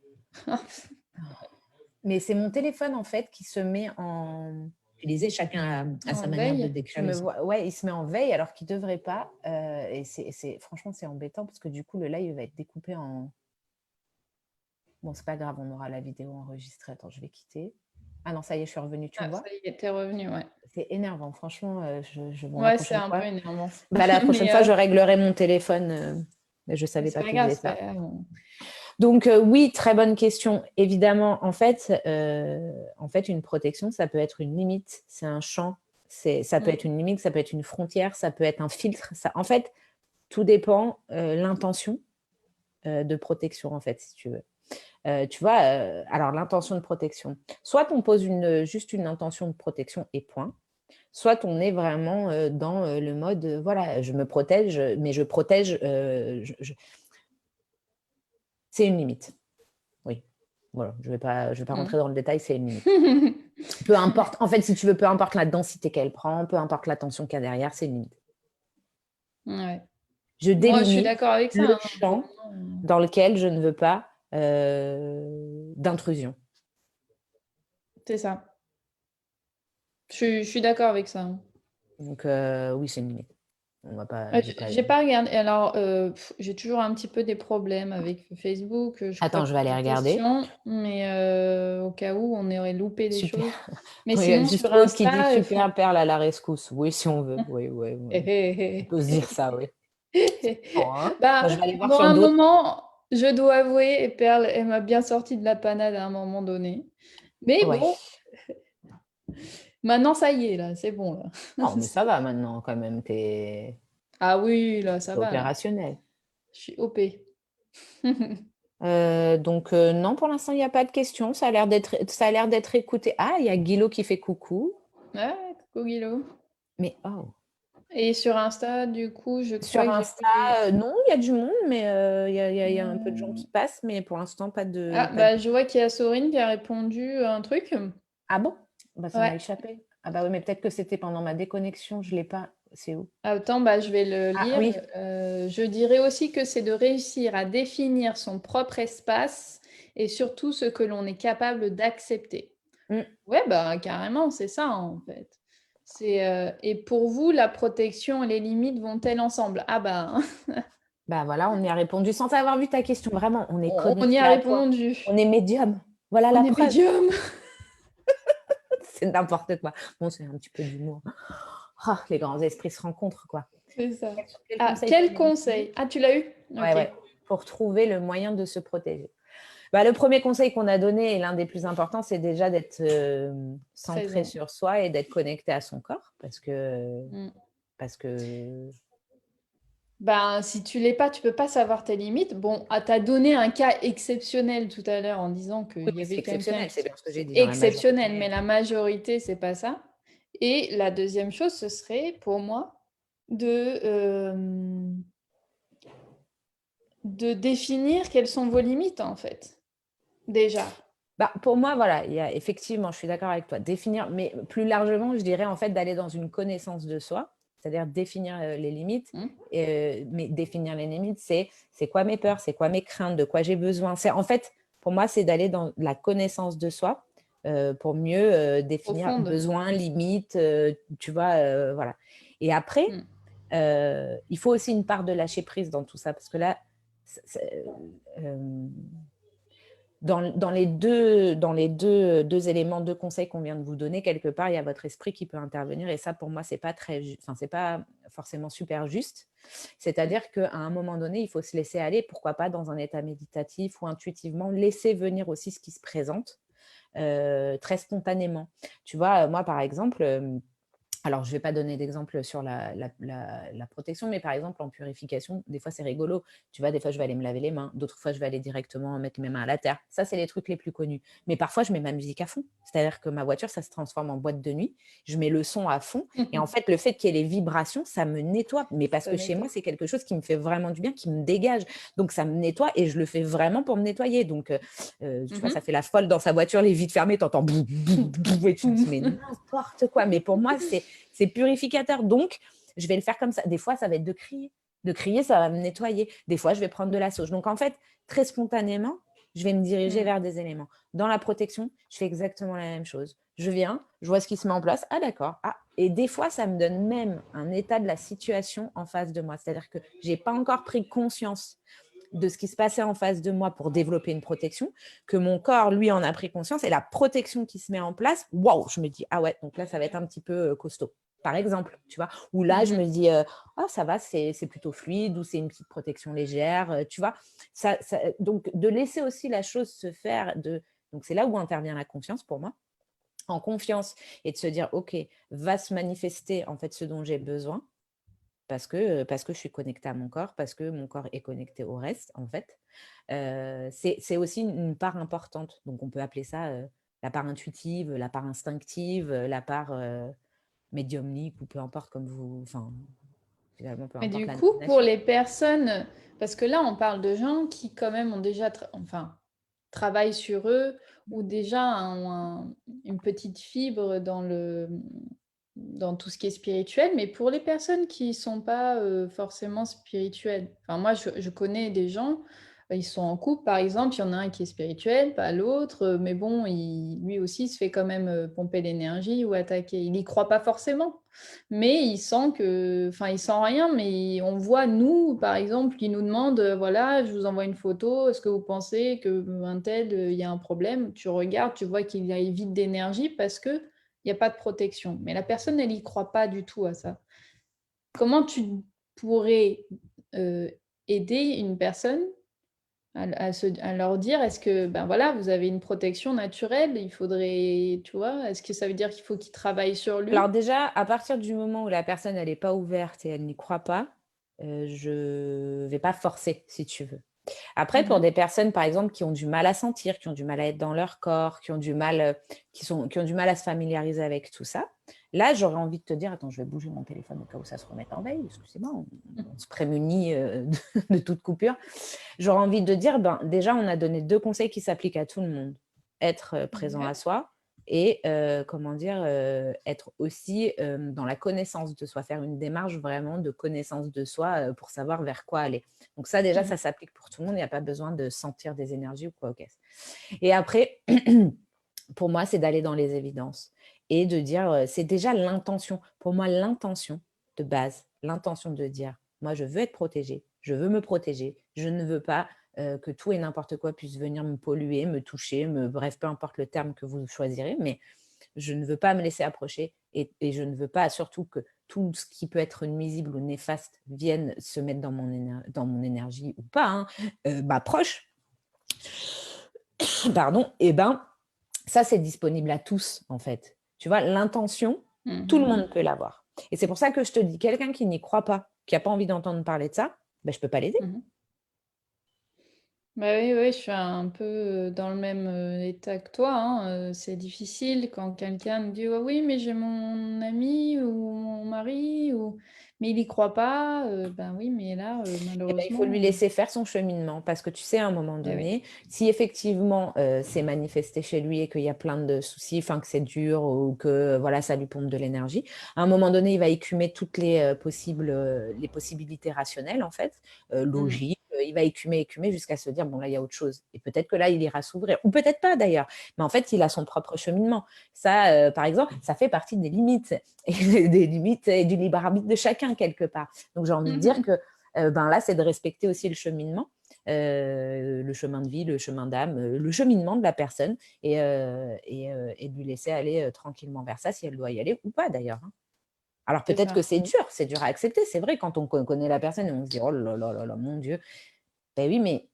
mais c'est mon téléphone en fait qui se met en. Je disais, chacun a sa En manière de veille? décrire. Ouais, il se met en veille alors qu'il ne devrait pas. Et franchement, c'est embêtant parce que du coup, le live va être découpé en. Bon, c'est pas grave, on aura la vidéo enregistrée. Attends, je vais quitter. Ah non, ça y est, je suis revenue, tu me Ah, ça vois. y est, tu revenu, ouais. C'est énervant, franchement. Bon, la Ouais, c'est prochaine un peu fois, énervant. la prochaine Mais fois, je réglerai mon téléphone. Mais je ne mais savais c'est pas pas qu'il grave, faisait c'est pas ça. grave. Donc oui, très bonne question. Évidemment, en fait, une protection, ça peut être une limite, c'est un champ, ça peut être une limite, ça peut être une frontière, ça peut être un filtre. En fait, tout dépend l'intention de protection, en fait, si tu veux. Tu vois, alors l'intention de protection. Soit on pose juste une intention de protection et point. Soit on est vraiment dans le mode, voilà, je me protège, mais je protège, c'est une limite. Oui, voilà, je vais pas rentrer dans le détail, c'est une limite. Peu importe, en fait, si tu veux, peu importe la densité qu'elle prend, peu importe la tension qu'il y a derrière, c'est une limite. Ouais. Je Moi, je suis délimite d'accord avec ça, le hein, pour champ moi, dans lequel je ne veux pas d'intrusion. c'est ça. Je suis d'accord avec ça, hein. Donc, oui, c'est une limite. On va pas, je vais pas. J'ai pas regardé alors, j'ai toujours un petit peu des problèmes avec Facebook, je crois Attends, je qu'il vais y aller a des regarder. questions, mais au cas où on aurait loupé des Super. choses. Mais Il y a sinon juste sur Aude qui dit Insta, super perle à la rescousse. Oui, si on veut. Oui, oui, oui. On peut se dire ça, oui. Bon, hein. bah, Moi, je vais aller voir bon, à sur un d'autres. moment, je dois avouer, Perle, elle m'a bien sorti de la panade à un moment donné. Mais Ouais. bon, Maintenant, ça y est, là, c'est bon, là. Non, mais ça va maintenant quand même, Ah oui, là, ça t'es va, là. opérationnel. Je suis OP. Donc non, pour l'instant, il n'y a pas de questions. Ça a l'air d'être écouté. Ah, il y a Guilo qui fait coucou. Ouais, coucou Guilo. Mais oh. Et sur Insta, du coup, je Sur crois que j'ai Insta, vu des... non, il y a du monde, mais il y a un peu de gens qui passent, mais pour l'instant, Ah, bah, je vois qu'il y a Sorine qui a répondu à un truc. Ah bon? Bah, ça m'a Ouais. échappé. Ah bah oui, mais peut-être que c'était pendant ma déconnexion, je l'ai pas. C'est où? Attends, bah, je vais le Ah lire. oui. Je dirais aussi que c'est de réussir à définir son propre espace et surtout ce que l'on est capable d'accepter. Mm. Ouais, bah, carrément, c'est ça, en fait. Et pour vous, la protection et les limites vont-elles ensemble? Ah bah, Bah voilà, on y a répondu sans avoir vu ta question. Vraiment, on est on y connecté a à toi. répondu. On est médium. Voilà On la est preuve. médium. C'est n'importe quoi. Bon, c'est un petit peu d'humour. Ah, les grands esprits se rencontrent, quoi. C'est ça. Quel Ah, conseil tu quel voulais me donner? conseil? Ah, tu l'as eu? Ouais, Ok. ouais. Pour trouver le moyen de se protéger. Bah, le premier conseil qu'on a donné, et l'un des plus importants, c'est déjà d'être centré Présent. sur soi et d'être connecté à son corps. Mm. Parce que Ben, si tu l'es pas, tu peux pas savoir tes limites. Bon, ah, tu as donné un cas exceptionnel tout à l'heure en disant oui, qu'il y mais c'est avait quelqu'un exceptionnel, c'est qui... bien ce que j'ai dit dans la Exceptionnel, majorité. mais la majorité, c'est pas ça. Et la deuxième chose, ce serait pour moi de, de définir quelles sont vos limites, en fait, déjà. Bah, pour moi, voilà, il y a, effectivement, je suis d'accord avec toi, définir, mais plus largement, je dirais en fait d'aller dans une connaissance de soi, c'est-à-dire définir les limites. Hmm. Mais définir les limites, c'est quoi mes peurs, c'est quoi mes craintes, de quoi j'ai besoin. C'est en fait, pour moi, c'est d'aller dans la connaissance de soi pour mieux définir Profonde. besoins, limites, tu vois, voilà. Et après, Hmm. il faut aussi une part de lâcher prise dans tout ça, parce que là, euh, dans les deux éléments, deux conseils qu'on vient de vous donner, quelque part, il y a votre esprit qui peut intervenir. Et ça, pour moi, c'est pas c'est pas forcément super juste. C'est-à-dire qu'à un moment donné, il faut se laisser aller, pourquoi pas dans un état méditatif ou intuitivement, laisser venir aussi ce qui se présente très spontanément. Tu vois, moi, par exemple, alors, je ne vais pas donner d'exemple sur la protection, mais par exemple, en purification, des fois, c'est rigolo. Tu vois, des fois, je vais aller me laver les mains. D'autres fois, je vais aller directement mettre mes mains à la terre. Ça, c'est les trucs les plus connus. Mais parfois, je mets ma musique à fond. C'est-à-dire que ma voiture, ça se transforme en boîte de nuit. Je mets le son à fond. Et en fait, le fait qu'il y ait les vibrations, ça me nettoie. Mais parce Ça que chez nettoie. moi, c'est quelque chose qui me fait vraiment du bien, qui me dégage. Donc, ça me nettoie et je le fais vraiment pour me nettoyer. Donc, tu vois, ça fait la folle dans sa voiture, les vitres fermées, tu entends bou, bou, bou, et tu te dis, mais n'importe quoi. Mais pour moi, c'est purificateur. Donc, je vais le faire comme ça. Des fois, ça va être de crier. De crier, ça va me nettoyer. Des fois, je vais prendre de la sauge. Donc, en fait, très spontanément, je vais me diriger vers des éléments. Dans la protection, je fais exactement la même chose. Je viens, je vois ce qui se met en place. Ah, d'accord. Ah. Et des fois, ça me donne même un état de la situation en face de moi. C'est-à-dire que je n'ai pas encore pris conscience de ce qui se passait en face de moi pour développer une protection, que mon corps, lui, en a pris conscience, et la protection qui se met en place, waouh, je me dis, ah ouais, donc là, ça va être un petit peu costaud, par exemple, tu vois, ou là, je me dis, oh, ça va, c'est plutôt fluide, ou c'est une petite protection légère, tu vois, donc de laisser aussi la chose se faire, donc c'est là où intervient la confiance pour moi, en confiance, et de se dire, ok, va se manifester en fait ce dont j'ai besoin, parce que je suis connectée à mon corps, parce que mon corps est connecté au reste, en fait. C'est aussi une part importante. Donc, on peut appeler ça la part intuitive, la part instinctive, la part médiumnique, ou peu importe, comme vous... Enfin, finalement, peu Mais importe du la coup, pour nomination. les personnes, parce que là, on parle de gens qui quand même ont déjà, enfin, travaillent sur eux ou déjà ont une petite fibre dans tout ce qui est spirituel, mais pour les personnes qui ne sont pas forcément spirituelles, enfin, moi, je connais des gens, ils sont en couple, par exemple, il y en a un qui est spirituel, pas l'autre, mais bon, lui aussi se fait quand même pomper l'énergie ou attaquer. Il n'y croit pas forcément. Mais il sent que, enfin, il sent rien, mais on voit, nous, par exemple, qui nous demande, voilà, je vous envoie une photo, est-ce que vous pensez que un tel, il y a un problème? Tu regardes, tu vois qu'il y a vide d'énergie parce que il n'y a pas de protection. Mais la personne, elle n'y croit pas du tout à ça. Comment tu pourrais aider une personne à leur dire, est-ce que, ben voilà, vous avez une protection naturelle, il faudrait, tu vois, est-ce que ça veut dire qu'il faut qu'il travaille sur Alors lui? déjà, à partir du moment où la personne, elle est pas ouverte et elle n'y croit pas, je vais pas forcer, si tu veux. Après, pour Mmh. des personnes, par exemple, qui ont du mal à sentir, qui ont du mal à être dans leur corps, qui ont du mal, qui ont du mal à se familiariser avec tout ça, là, j'aurais envie de te dire: «Attends, je vais bouger mon téléphone au cas où ça se remette en veille, excusez-moi, on se prémunit, de toute coupure». J'aurais envie de dire, ben, déjà, on a donné 2 conseils qui s'appliquent à tout le monde. Être, présent à Ouais. soi et comment dire? Être aussi, dans la connaissance de soi, faire une démarche vraiment de connaissance de soi, pour savoir vers quoi aller. Donc ça, déjà, Mmh. ça s'applique pour tout le monde, il y a pas besoin de sentir des énergies ou quoi au caisse. Et après, pour moi, c'est d'aller dans les évidences et de dire, c'est déjà l'intention. Pour moi, l'intention de base, l'intention de dire: «Moi, je veux être protégée, je veux me protéger, je ne veux pas, que tout et n'importe quoi puisse venir me polluer, me toucher, me bref, peu importe le terme que vous choisirez, mais je ne veux pas me laisser approcher et je ne veux pas surtout que tout ce qui peut être nuisible ou néfaste vienne se mettre dans mon énergie ou pas, hein, m'approche». Pardon, et ben, ça, c'est disponible à tous, en fait. Tu vois? L'intention, tout le Mmh. monde peut l'avoir et c'est pour ça que je te dis, quelqu'un qui n'y croit pas, qui a pas envie d'entendre parler de ça, ben je peux pas l'aider. Mmh. Bah, oui, oui, je suis un peu, dans le même, état que toi, hein, c'est difficile quand quelqu'un me dit: «Oh oui, mais j'ai mon ami ou mon mari ou mais il y croit pas», ben oui, mais là, Eh ben, il faut lui malheureusement, laisser faire son cheminement parce que tu sais, à un moment eh oui. donné, si effectivement, c'est manifesté chez lui et qu'il y a plein de soucis, enfin que c'est dur ou que voilà, ça lui pompe de l'énergie, à un moment donné, il va écumer toutes les possibilités rationnelles en fait, Mmh. logiques, il va écumer jusqu'à se dire: «Bon là, il y a autre chose» et peut-être que là, il ira s'ouvrir ou peut-être pas d'ailleurs, mais en fait, il a son propre cheminement. Ça, par exemple, ça fait partie des limites et des limites et du libre arbitre de chacun quelque part. Donc j'ai envie de dire Mmh. que ben là, c'est de respecter aussi le chemin de vie, le chemin d'âme, le cheminement de la personne et de lui laisser aller, tranquillement vers ça, si elle doit y aller ou pas d'ailleurs, hein. Alors C'est peut-être que ça. c'est dur à accepter, c'est vrai quand on connaît la personne et on se dit: «Oh là là là là, mon Dieu». Ben oui, mais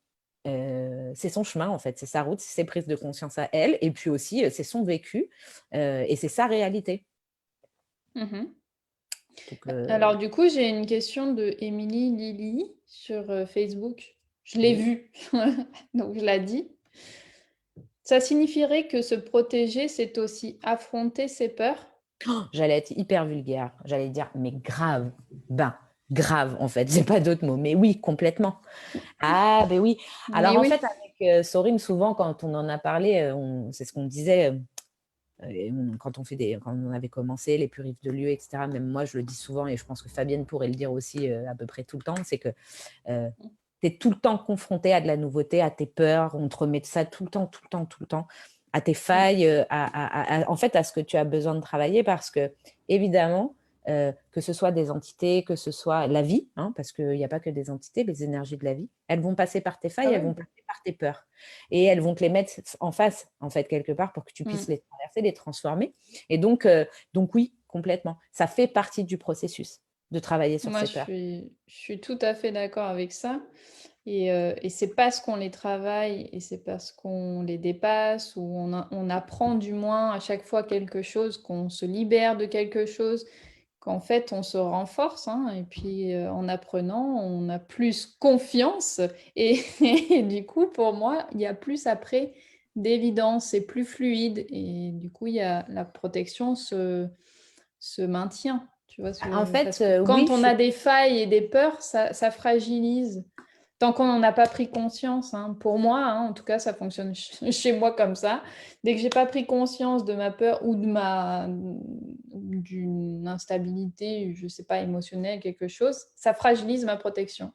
c'est son chemin en fait, c'est sa route, c'est ses prises de conscience à elle et puis aussi, c'est son vécu, et c'est sa réalité. Mmh. Donc Alors du coup, j'ai une question de Émilie Lily sur, Facebook. Je l'ai oui. vue, donc je la dis. Ça signifierait que se protéger, c'est aussi affronter ses peurs? J'allais être hyper vulgaire. J'allais dire: «Mais grave». Ben, grave en fait, j'ai pas d'autres mots, mais oui, complètement. Ah beh, oui. Alors Mais en fait oui. avec, Sorine, souvent quand on en a parlé, on c'est ce qu'on disait, et quand on avait commencé les purifs de lieux et cetera, même moi je le dis souvent et je pense que Fabienne pourrait le dire aussi, à peu près tout le temps, c'est que, heu, tu es tout le temps confronté à de la nouveauté, à tes peurs, on te remet de ça tout le temps, tout le temps, tout le temps, à tes Mmh. failles, en fait, à ce que tu as besoin de travailler parce qu'évidemment, que ce soit des entités, que ce soit la vie, hein, parce qu'il y a pas que des entités, les énergies de la vie, elles vont passer par tes Ah failles, elles ouais. vont passer par tes peurs et elles vont te les mettre en face, en fait, quelque part pour que tu puisses Mmh. les traverser, les transformer et donc oui, complètement. Ça fait partie du processus de travailler sur Moi, ces peurs. je suis tout à fait d'accord avec ça et c'est parce qu'on les travaille et c'est parce qu'on les dépasse ou on apprend du moins à chaque fois quelque chose, qu'on se libère de quelque chose, qu'en fait on se renforce, hein et puis, en apprenant, on a plus confiance et et du coup, pour moi, il y a plus après d'évidence, c'est plus fluide et du coup, il y a la protection se maintient, tu vois? En Parce fait, que oui, quand je on suis a des failles et des peurs, ça fragilise. Tant qu'on n'en a pas pris conscience, hein. Pour moi, hein, en tout cas, ça fonctionne chez moi comme ça. Dès que j'ai pas pris conscience de ma peur ou d'une instabilité, je sais pas, émotionnelle, quelque chose, ça fragilise ma protection.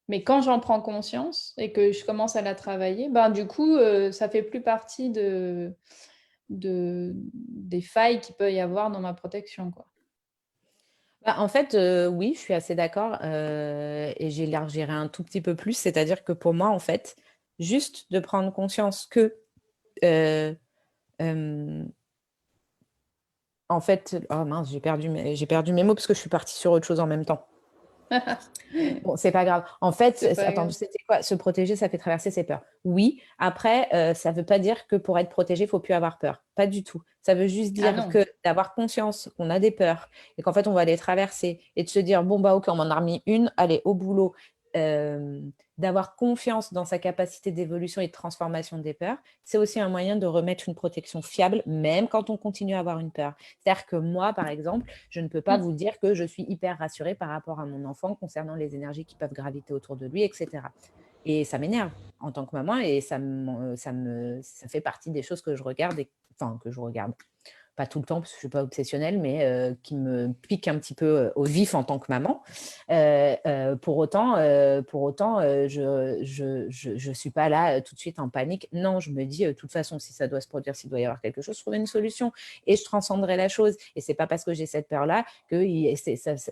Mais quand j'en prends conscience et que je commence à la travailler, ben, du coup, ça fait plus partie des failles qu'il peut y avoir dans ma protection, quoi. bah, en fait, oui, je suis assez d'accord, et j'élargirai un tout petit peu plus. C'est-à-dire que pour moi, en fait, juste de prendre conscience que, heu, hem, en fait oh mince, j'ai perdu mes mots parce que je suis partie sur autre chose en même temps. Bon, c'est pas grave. En fait, C'est pas attends, grave. c'était quoi? Se protéger, ça fait traverser ses peurs. Oui, après, ça veut pas dire que pour être protégé, il faut plus avoir peur. Pas du tout. Ça veut juste Ah dire non. que d'avoir conscience qu'on a des peurs et qu'en fait, on va les traverser et de se dire, bon, bah, ok, on m'en a remis une, allez, au boulot. Euh, D'avoir confiance dans sa capacité d'évolution et de transformation des peurs, c'est aussi un moyen de remettre une protection fiable, même quand on continue à avoir une peur. C'est-à-dire que moi, par exemple, je ne peux pas vous dire que je suis hyper rassurée par rapport à mon enfant concernant les énergies qui peuvent graviter autour de lui, etc. Et ça m'énerve en tant que maman et ça fait partie des choses que je regarde, enfin que je regarde, pas tout le temps parce que je ne suis pas obsessionnelle, mais qui me pique un petit peu au vif en tant que maman. Pour autant, je suis pas là tout de suite en panique. Non, je me dis, de toute façon, si ça doit se produire, s'il doit y avoir quelque chose, je trouverai une solution et je transcenderai la chose. Et c'est pas parce que j'ai cette peur-là que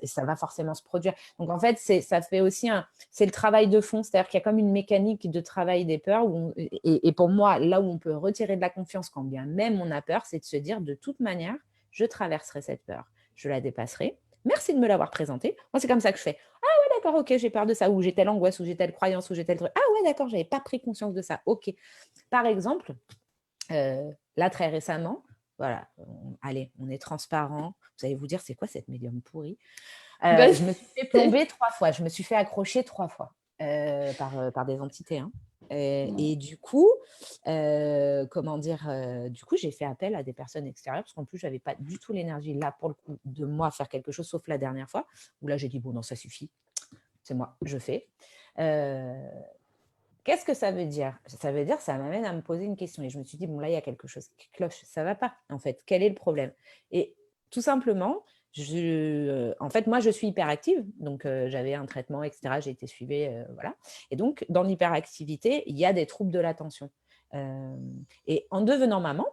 ça va forcément se produire. Donc en fait, ça fait aussi c'est le travail de fond, c'est-à-dire qu'il y a comme une mécanique de travail des peurs et pour moi, là où on peut retirer de la confiance quand bien même on a peur, c'est de se dire de toute manière, je traverserai cette peur, je la dépasserai. Merci de me l'avoir présenté. Moi, c'est comme ça que je fais. Ah ouais, d'accord, ok, j'ai peur de ça, ou j'ai telle angoisse, ou j'ai telle croyance, ou j'ai tel truc. Ah ouais, d'accord, j'avais pas pris conscience de ça. Ok. Par exemple, là, très récemment, voilà, allez, on est transparent. Vous allez vous dire, c'est quoi cette médium pourrie? Je me suis fait plomber 3 fois, je me suis fait accrocher 3 fois par des entités. Hein. Et du coup, comment dire, du coup, j'ai fait appel à des personnes extérieures parce qu'en plus, j'avais pas du tout l'énergie là pour le coup de moi faire quelque chose, sauf la dernière fois où là, j'ai dit bon, non, ça suffit, c'est moi, je fais. Qu'est-ce que ça veut dire? Ça veut dire, ça m'amène à me poser une question. Et je me suis dit, bon, là, il y a quelque chose qui cloche. Ça ne va pas, en fait. Quel est le problème? Et tout simplement, en fait, moi, je suis hyperactive. Donc, j'avais un traitement, etc. J'ai été suivie, voilà. Et donc, dans l'hyperactivité, il y a des troubles de l'attention. Et en devenant maman,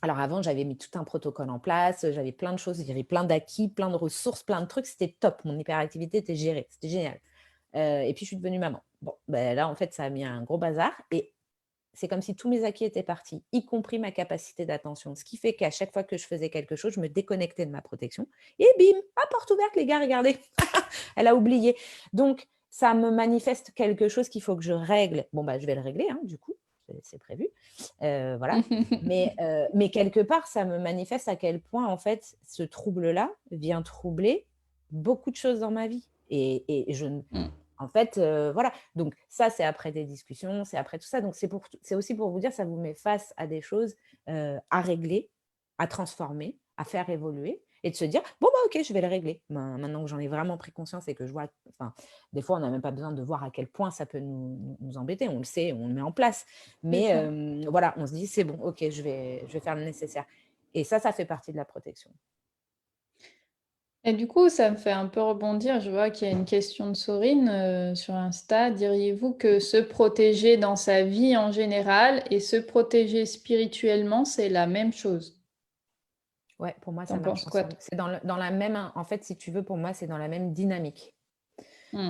alors avant, j'avais mis tout un protocole en place, j'avais plein de choses, j'avais plein d'acquis, plein de ressources, plein de trucs. C'était top. Mon hyperactivité était gérée. C'était génial. Et puis, je suis devenue maman. Bon, ben là, en fait, ça a mis un gros bazar. Et c'est comme si tous mes acquis étaient partis, y compris ma capacité d'attention. Ce qui fait qu'à chaque fois que je faisais quelque chose, je me déconnectais de ma protection. Et bim, ah, porte ouverte, les gars, regardez. Elle a oublié. Donc, ça me manifeste quelque chose qu'il faut que je règle. Bon, bah, je vais le régler, hein, du coup. C'est prévu. Voilà. Mais quelque part, ça me manifeste à quel point, en fait, ce trouble-là vient troubler beaucoup de choses dans ma vie. Et je ne en fait, voilà. Donc ça, c'est après des discussions, c'est après tout ça. Donc c'est aussi pour vous dire, ça vous met face à des choses à régler, à transformer, à faire évoluer et de se dire, bon, bah ok, je vais le régler. Maintenant que j'en ai vraiment pris conscience et que je vois, enfin, des fois, on n'a même pas besoin de voir à quel point ça peut nous embêter. On le sait, on le met en place. Mais voilà, on se dit, c'est bon, ok, je vais faire le nécessaire. Et ça fait partie de la protection. Et du coup, ça me fait un peu rebondir. Je vois qu'il y a une question de Sorine sur Insta. Diriez-vous que se protéger dans sa vie en général et se protéger spirituellement, c'est la même chose? Ouais, pour moi, ça T'en marche penses quoi, ensemble. toi? C'est dans la même, en fait, si tu veux, pour moi, c'est dans la même dynamique.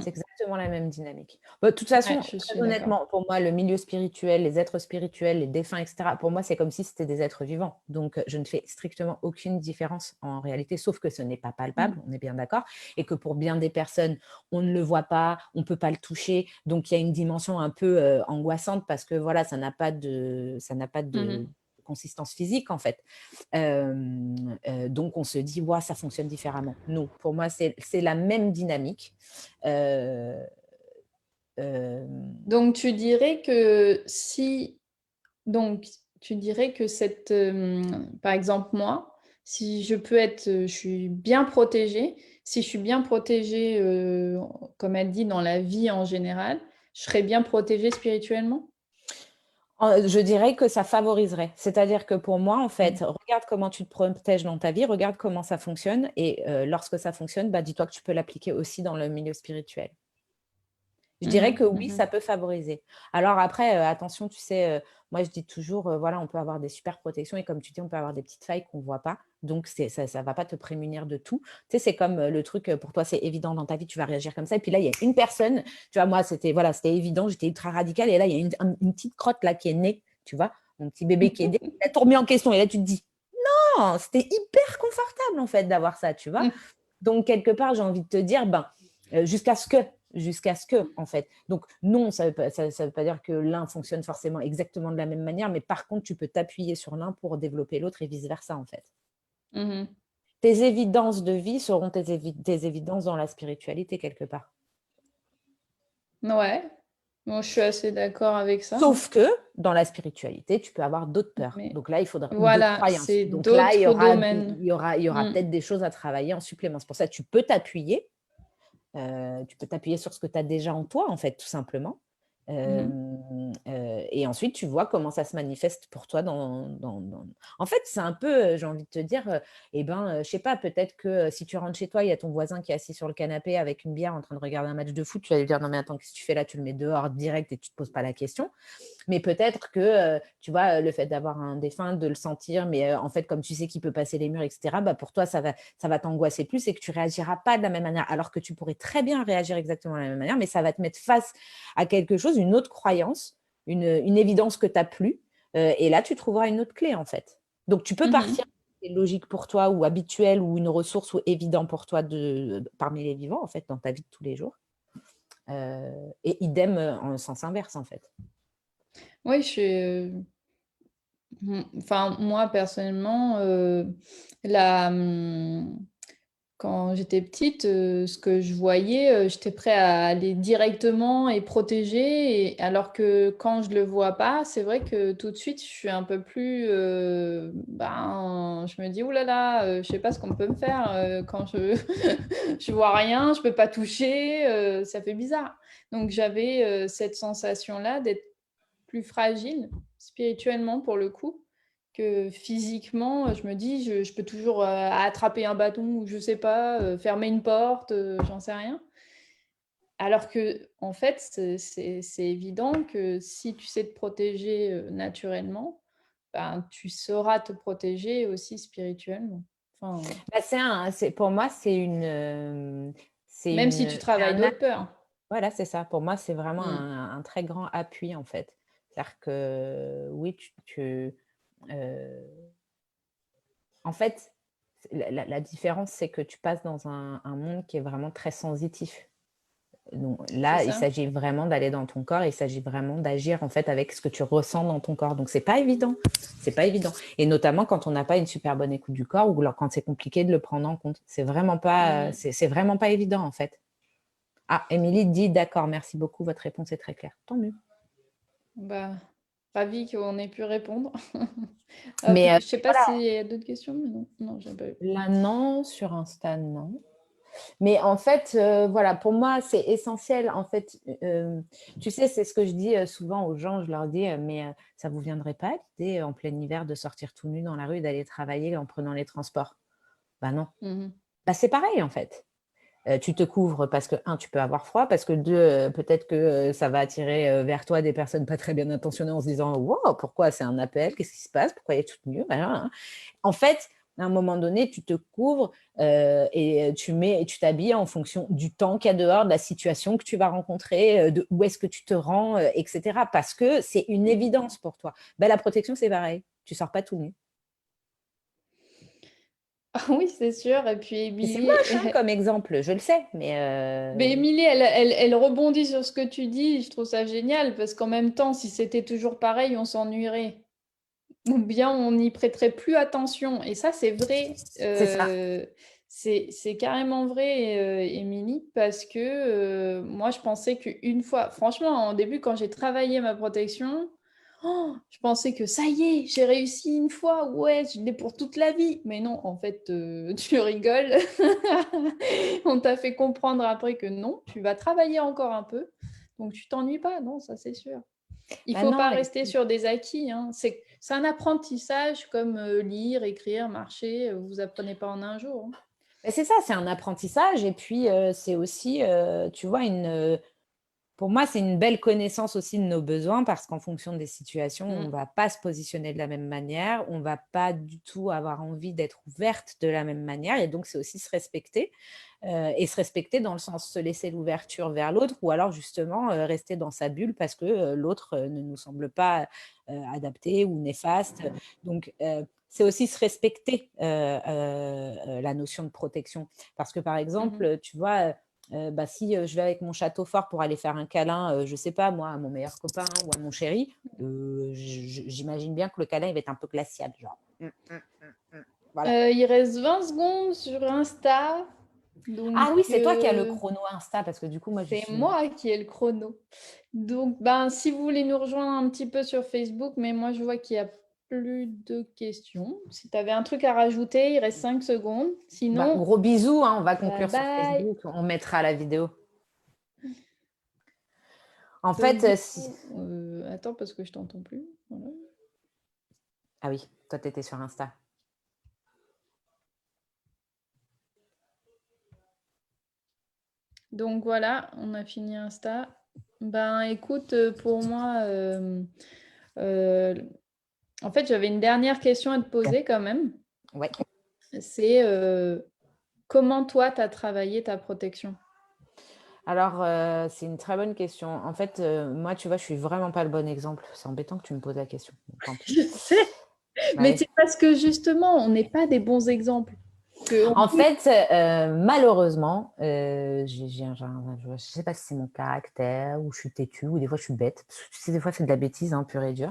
C'est exactement la même dynamique. Bah, de toute Ouais, façon, je très suis d'accord. honnêtement, pour moi, le milieu spirituel, les êtres spirituels, les défunts, etc., pour moi, c'est comme si c'était des êtres vivants. Donc, je ne fais strictement aucune différence en réalité, sauf que ce n'est pas palpable, on est bien d'accord, et que pour bien des personnes, on ne le voit pas, on ne peut pas le toucher. Donc, il y a une dimension un peu angoissante parce que voilà, ça n'a pas de consistance physique en fait. Donc on se dit, ouais, ça fonctionne différemment. Non, pour moi, c'est la même dynamique. Euh, euh, Donc, tu dirais que si Donc, tu dirais que par exemple, moi, si je peux être, je suis bien protégée, si je suis bien protégée, comme elle dit, dans la vie en général, je serais bien protégée spirituellement? je dirais que ça favoriserait. C'est-à-dire que pour moi, en fait, Mmh. regarde comment tu te protèges dans ta vie, regarde comment ça fonctionne. Et lorsque ça fonctionne, bah, dis-toi que tu peux l'appliquer aussi dans le milieu spirituel. Je Mmh dirais mh. que oui, Mmh. ça peut favoriser. Alors après, attention, tu sais, moi je dis toujours, voilà, on peut avoir des super protections et comme tu dis, on peut avoir des petites failles qu'on ne voit pas. Donc ça va pas te prémunir de tout. Tu sais, c'est comme le truc, pour toi, c'est évident dans ta vie, tu vas réagir comme ça. Et puis là, il y a une personne, tu vois, moi, c'était évident, j'étais ultra radicale. Et là, il y a une petite crotte là qui est née, tu vois, mon petit bébé qui est né, il a tout remis en question. Et là, tu te dis, non, c'était hyper confortable en fait d'avoir ça, tu vois. Mmh. Donc, quelque part, j'ai envie de te dire, ben, jusqu'à ce que, en fait. Donc, non, ça veut pas dire que l'un fonctionne forcément exactement de la même manière, mais par contre, tu peux t'appuyer sur l'un pour développer l'autre et vice-versa, en fait. Mmh. Tes évidences de vie seront tes évidences dans la spiritualité, quelque part. Ouais, moi je suis assez d'accord avec ça, hein. Sauf que dans la spiritualité, tu peux avoir d'autres peurs. Mais Donc là, il faudra ou d'autres voilà, croyances. c'est Donc là, d'autres domaines. il y aura Mmh. peut-être des choses à travailler en supplément. C'est pour ça que tu peux t'appuyer. Tu peux t'appuyer sur ce que tu as déjà en toi, en fait, tout simplement. Mmh. Et ensuite, tu vois comment ça se manifeste pour toi en fait, c'est un peu, j'ai envie de te dire, je sais pas, peut-être que si tu rentres chez toi, il y a ton voisin qui est assis sur le canapé avec une bière en train de regarder un match de foot, tu vas lui dire: «Non mais attends, qu'est-ce que tu fais là?» Tu le mets dehors direct et tu te poses pas la question. Mais peut-être que, tu vois, le fait d'avoir un défunt, de le sentir, mais en fait, comme tu sais qu'il peut passer les murs, et cetera, bah, pour toi, ça va t'angoisser plus et que tu réagiras pas de la même manière. Alors que tu pourrais très bien réagir exactement de la même manière, mais ça va te mettre face à quelque chose, une autre croyance, une évidence que tu as plus, et là, tu trouveras une autre clé, en fait. Donc tu peux Mmh. partir c'est logique pour toi ou habituel ou une ressource ou évident pour toi parmi les vivants, en fait, dans ta vie de tous les jours, et idem, en sens inverse, en fait. Oui, je suis, enfin, moi, personnellement, la, quand j'étais petite, ce que je voyais, j'étais prêt à aller directement et protéger et alors que quand je le vois pas, c'est vrai que tout de suite, je suis un peu plus, ben, je me dis: «Ouh là là, je sais pas ce qu'on peut me faire, quand je je vois rien, je peux pas toucher», ça fait bizarre. Donc j'avais, cette sensation-là d'être plus fragile, spirituellement pour le coup, que physiquement, je me dis: «Je peux toujours, attraper un bâton ou je sais pas, fermer une porte, j'en sais rien». Alors que en fait, c'est évident que si tu sais te protéger, naturellement, ben, tu sauras te protéger aussi spirituellement. Enfin, Bah, pour moi, même si tu c'est travailles un d'autres appui. peurs. Voilà, c'est ça. Pour moi, c'est vraiment Mmh. un très grand appui, en fait. C'est-à-dire que oui, en fait, la différence, c'est que tu passes dans un monde qui est vraiment très sensitif. Donc C'est là, il ça. s'agit vraiment d'aller dans ton corps, il s'agit vraiment d'agir, en fait, avec ce que tu ressens dans ton corps. Donc c'est pas évident, c'est pas évident. Et notamment quand on n'a pas une super bonne écoute du corps ou alors quand c'est compliqué de le prendre en compte. Mmh. C'est vraiment pas évident, en fait. Ah, Émilie dit: «D'accord, merci beaucoup, votre réponse est très claire». Tant mieux. Bah, ravie qu'on ait pu répondre. Mais Je sais pas s'il y a d'autres questions, mais non, non, j'ai pas eu. là, non, sur Insta, non. Mais en fait, voilà, pour moi, c'est essentiel. En fait, tu sais, c'est ce que je dis souvent aux gens. Je leur dis, mais ça vous viendrait pas l'idée en plein hiver de sortir tout nu dans la rue, d'aller travailler en prenant les transports? Bah non. Mmh. Bah, c'est pareil en fait. Tu te couvres parce que, un, tu peux avoir froid, parce que deux, peut-être que ça va attirer vers toi des personnes pas très bien intentionnées en se disant, wow, pourquoi c'est un appel? Qu'est-ce qui se passe? Pourquoi il est toute nue? Voilà. En fait, à un moment donné, tu te couvres et tu t'habilles en fonction du temps qu'il y a dehors, de la situation que tu vas rencontrer, de où est-ce que tu te rends, etc. Parce que c'est une évidence pour toi. Ben, la protection, c'est pareil. Tu sors pas tout nu. Ah oui, c'est sûr et puis Et c'est Émilie, moche hein, comme exemple, je le sais, mais mais Émilie, elle rebondit sur ce que tu dis, je trouve ça génial parce qu'en même temps, si c'était toujours pareil, on s'ennuierait ou bien on n'y prêterait plus attention et ça, c'est vrai, c'est ça. c'est carrément vrai, Émilie, parce que, moi, je pensais qu'une fois franchement, au début, quand j'ai travaillé ma protection, oh, je pensais que ça y est, j'ai réussi une fois, ouais, je l'ai pour toute la vie. Mais non, en fait, tu rigoles. On t'a fait comprendre après que non, tu vas travailler encore un peu, donc tu t'ennuies pas, non, ça c'est sûr. Il faut pas Maintenant, et rester sur des acquis, hein. C'est un apprentissage comme, lire, écrire, marcher, vous apprenez pas en un jour, hein. ben, c'est ça, c'est un apprentissage et puis c'est aussi, tu vois, pour moi, c'est une belle connaissance aussi de nos besoins parce qu'en fonction des situations, on ne Mmh. va pas se positionner de la même manière, on ne va pas du tout avoir envie d'être ouverte de la même manière et donc c'est aussi se respecter et se respecter dans le sens se laisser l'ouverture vers l'autre ou alors justement rester dans sa bulle parce que l'autre ne nous semble pas adapté ou néfaste. Donc, c'est aussi se respecter la notion de protection parce que par Mmh mh. exemple, tu vois, si je vais avec mon château fort pour aller faire un câlin, je ne sais pas moi, à mon meilleur copain ou à mon chéri, j'imagine bien que le câlin il va être un peu glacial, genre. Voilà. Il reste 20 secondes sur Insta. Donc, ah oui, c'est toi qui as le chrono Insta, parce que du coup, moi, c'est moi qui ai le chrono. Donc, si vous voulez nous rejoindre un petit peu sur Facebook, mais moi, je vois qu'il y a plus de questions. Si tu avais un truc à rajouter, il reste 5 secondes. Sinon, gros bisous, hein, on va conclure sur bye. Facebook, on mettra la vidéo. En Donc, fait, attends, parce que je t'entends plus. Voilà. Ah oui, toi, tu étais sur Insta. Donc voilà, on a fini Insta. Écoute, pour moi, en fait, j'avais une dernière question à te poser quand même. Ouais. C'est comment toi, tu as travaillé ta protection? Alors, c'est une très bonne question. En fait, moi, tu vois, je suis vraiment pas le bon exemple. C'est embêtant que tu me poses la question. Je sais, mais c'est parce que justement, on n'est pas des bons exemples. En fait, malheureusement, je ne sais pas si c'est mon caractère, ou je suis têtue, ou des fois je suis bête. Parce que, tu sais, des fois, c'est de la bêtise, pure et dure.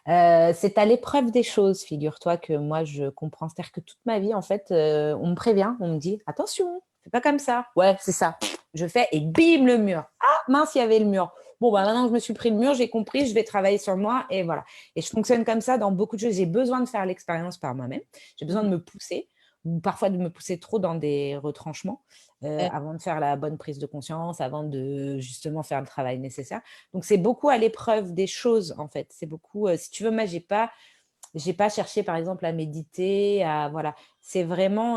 C'est à l'épreuve des choses, figure-toi, que moi, je comprends. C'est-à-dire que toute ma vie, en fait, on me prévient, on me dit « Attention, c'est pas comme ça. » Ouais, c'est ça. Je fais et bim, le mur. Ah, mince, il y avait le mur. Bon, maintenant que je me suis pris le mur, j'ai compris, je vais travailler sur moi et voilà. Et je fonctionne comme ça dans beaucoup de choses. J'ai besoin de faire l'expérience par moi-même. J'ai besoin de me pousser, ou parfois de me pousser trop dans des retranchements avant de faire la bonne prise de conscience, avant de justement faire le travail nécessaire. Donc, c'est beaucoup à l'épreuve des choses, en fait. C'est beaucoup, si tu veux, moi, j'ai pas cherché, par exemple, à méditer, voilà. C'est vraiment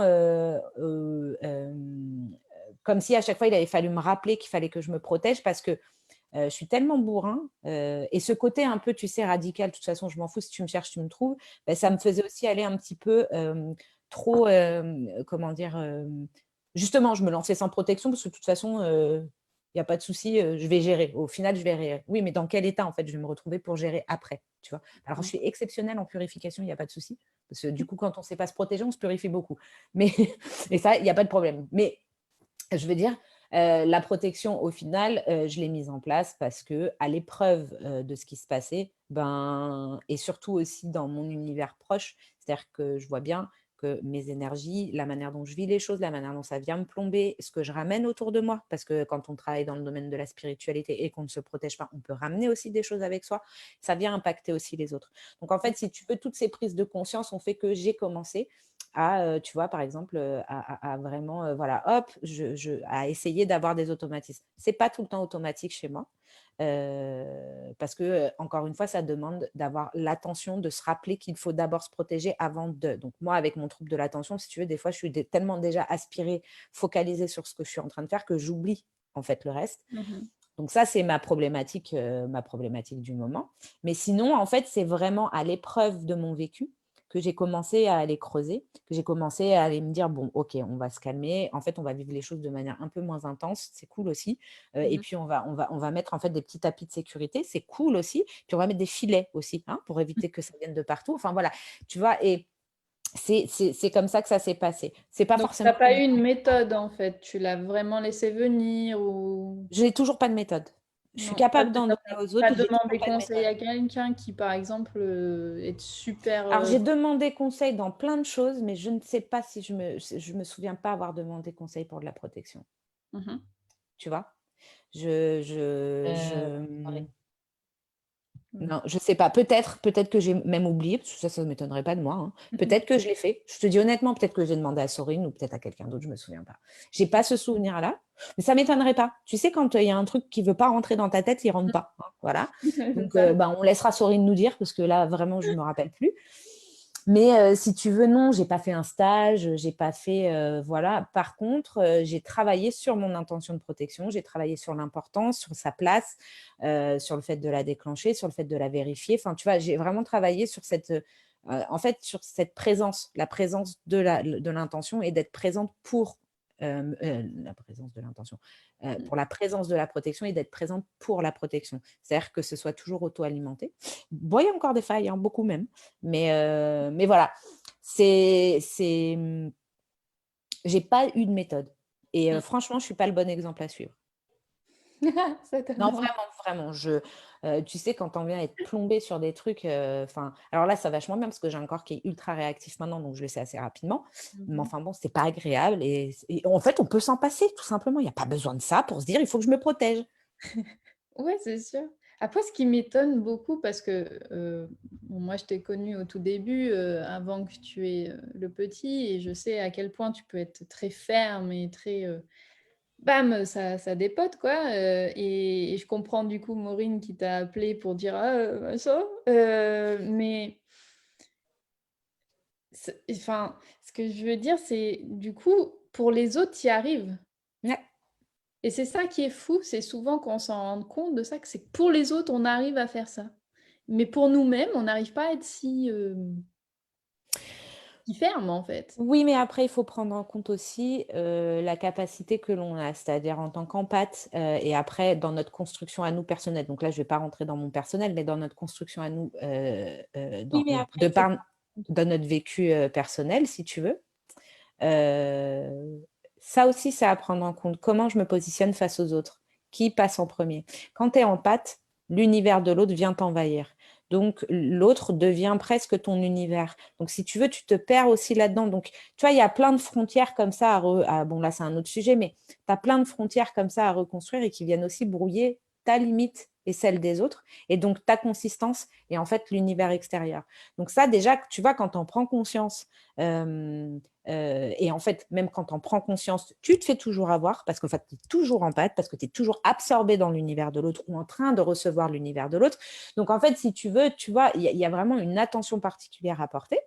comme si à chaque fois, il avait fallu me rappeler qu'il fallait que je me protège parce que je suis tellement bourrin. Et ce côté un peu, tu sais, radical, de toute façon, je m'en fous, si tu me cherches, tu me trouves, ça me faisait aussi aller un petit peu trop, comment dire, justement, je me lançais sans protection parce que de toute façon, il n'y a pas de souci, je vais gérer. Au final, je vais gérer. Oui, mais dans quel état, en fait, je vais me retrouver pour gérer après, tu vois. Alors, je suis exceptionnelle en purification, il n'y a pas de souci. Parce que du coup, quand on ne sait pas se protéger, on se purifie beaucoup. Mais, et ça, il n'y a pas de problème. Mais je veux dire, la protection, au final, je l'ai mise en place parce que, à l'épreuve de ce qui se passait, et surtout aussi dans mon univers proche, c'est-à-dire que je vois bien que mes énergies, la manière dont je vis les choses, la manière dont ça vient me plomber, ce que je ramène autour de moi, parce que quand on travaille dans le domaine de la spiritualité et qu'on ne se protège pas, on peut ramener aussi des choses avec soi, ça vient impacter aussi les autres. Donc en fait, si tu veux, toutes ces prises de conscience ont fait que j'ai commencé à, tu vois, par exemple, à vraiment, voilà, hop, à essayer d'avoir des automatismes. C'est pas tout le temps automatique chez moi, parce que, encore une fois, ça demande d'avoir l'attention, de se rappeler qu'il faut d'abord se protéger avant de. Donc moi, avec mon trouble de l'attention, si tu veux, des fois, je suis tellement déjà aspirée, focalisée sur ce que je suis en train de faire que j'oublie en fait le reste. Donc ça, c'est ma problématique du moment. Mais sinon, en fait, c'est vraiment à l'épreuve de mon vécu que j'ai commencé à aller creuser, que j'ai commencé à aller me dire, bon, ok, on va se calmer. En fait, on va vivre les choses de manière un peu moins intense. C'est cool aussi. Et puis, on va mettre en fait des petits tapis de sécurité. C'est cool aussi. Puis, on va mettre des filets aussi pour éviter que ça vienne de partout. Enfin, voilà, tu vois. Et c'est comme ça que ça s'est passé. C'est pas Donc, tu forcément. n'as pas eu une méthode, en fait. Tu l'as vraiment laissé venir ou... Je n'ai toujours pas de méthode. Je suis Non, capable d'en donner aux pas autres. J'ai toujours demandé pas de conseil méthode. à quelqu'un qui, par exemple, est super... Alors, j'ai demandé conseil dans plein de choses, mais je ne sais pas si je me souviens pas avoir demandé conseil pour de la protection. Tu vois? Non, je sais pas. Peut-être que j'ai même oublié, parce que ça ne m'étonnerait pas de moi. Peut-être que je l'ai fait. Je te dis honnêtement, peut-être que j'ai demandé à Sorine ou peut-être à quelqu'un d'autre, je me souviens pas. J'ai pas ce souvenir-là, mais ça m'étonnerait pas. Tu sais, quand il y a un truc qui veut pas rentrer dans ta tête, il rentre pas. Voilà. Donc, on laissera Sorine nous dire, parce que là, vraiment, je me rappelle plus. Mais si tu veux, non, j'ai pas fait un stage, j'ai pas fait, voilà. Par contre, j'ai travaillé sur mon intention de protection, j'ai travaillé sur l'importance, sur sa place, sur le fait de la déclencher, sur le fait de la vérifier. Enfin, tu vois, j'ai vraiment travaillé sur en fait, sur cette présence, la présence de l'intention et d'être présente pour la présence de l'intention, pour la présence de la protection et d'être présente pour la protection. C'est-à-dire que ce soit toujours auto-alimenté. Bon, il y a encore des failles, beaucoup même. Mais voilà, j'ai pas eu de méthode. Et franchement, je ne suis pas le bon exemple à suivre. Ça Non, t'adore. vraiment, tu sais, quand on vient être plombé sur des trucs, alors là, ça va vachement bien parce que j'ai un corps qui est ultra réactif maintenant, donc je le sais assez rapidement. Mais Mhm. enfin bon, c'est pas agréable et en fait, on peut s'en passer, tout simplement. Il n'y a pas besoin de ça pour se dire: «Il faut que je me protège». Ouais, c'est sûr. Après, ce qui m'étonne beaucoup, parce que bon, moi, je t'ai connu au tout début, avant que tu aies le petit, et je sais à quel point tu peux être très ferme et très, bam, ça dépote, quoi. Et je comprends du coup Maureen qui t'a appelé pour dire ah, machin. Mais enfin, ce que je veux dire, c'est du coup, pour les autres, tu y arrives. Ouais. Et c'est ça qui est fou, c'est souvent qu'on s'en rende compte de ça, que c'est que pour les autres, on arrive à faire ça. Mais pour nous-mêmes, on n'arrive pas à être si ferme, en fait. Oui, mais après, il faut prendre en compte aussi, la capacité que l'on a, c'est-à-dire en tant qu'empathe, et après dans notre construction à nous personnelle. Donc là, je ne vais pas rentrer dans mon personnel, mais dans notre construction à nous, Oui, dans mais de après, c'est par dans notre vécu, personnel, si tu veux. Ça aussi, c'est à prendre en compte. Comment je me positionne face aux autres? Qui passe en premier? Quand tu es en pâte, l'univers de l'autre vient t'envahir. Donc, l'autre devient presque ton univers. Donc, si tu veux, tu te perds aussi là-dedans. Donc, tu vois, il y a plein de frontières comme ça bon, là, c'est un autre sujet, mais tu as plein de frontières comme ça à reconstruire et qui viennent aussi brouiller ta limite et celle des autres, et donc ta consistance et en fait l'univers extérieur. Donc ça, déjà, tu vois, quand on prend conscience, et en fait, même quand on prend conscience, tu te fais toujours avoir parce qu'en fait, tu es toujours en pâte, parce que tu es toujours absorbé dans l'univers de l'autre ou en train de recevoir l'univers de l'autre. Donc, en fait, si tu veux, tu vois, il y a vraiment une attention particulière à porter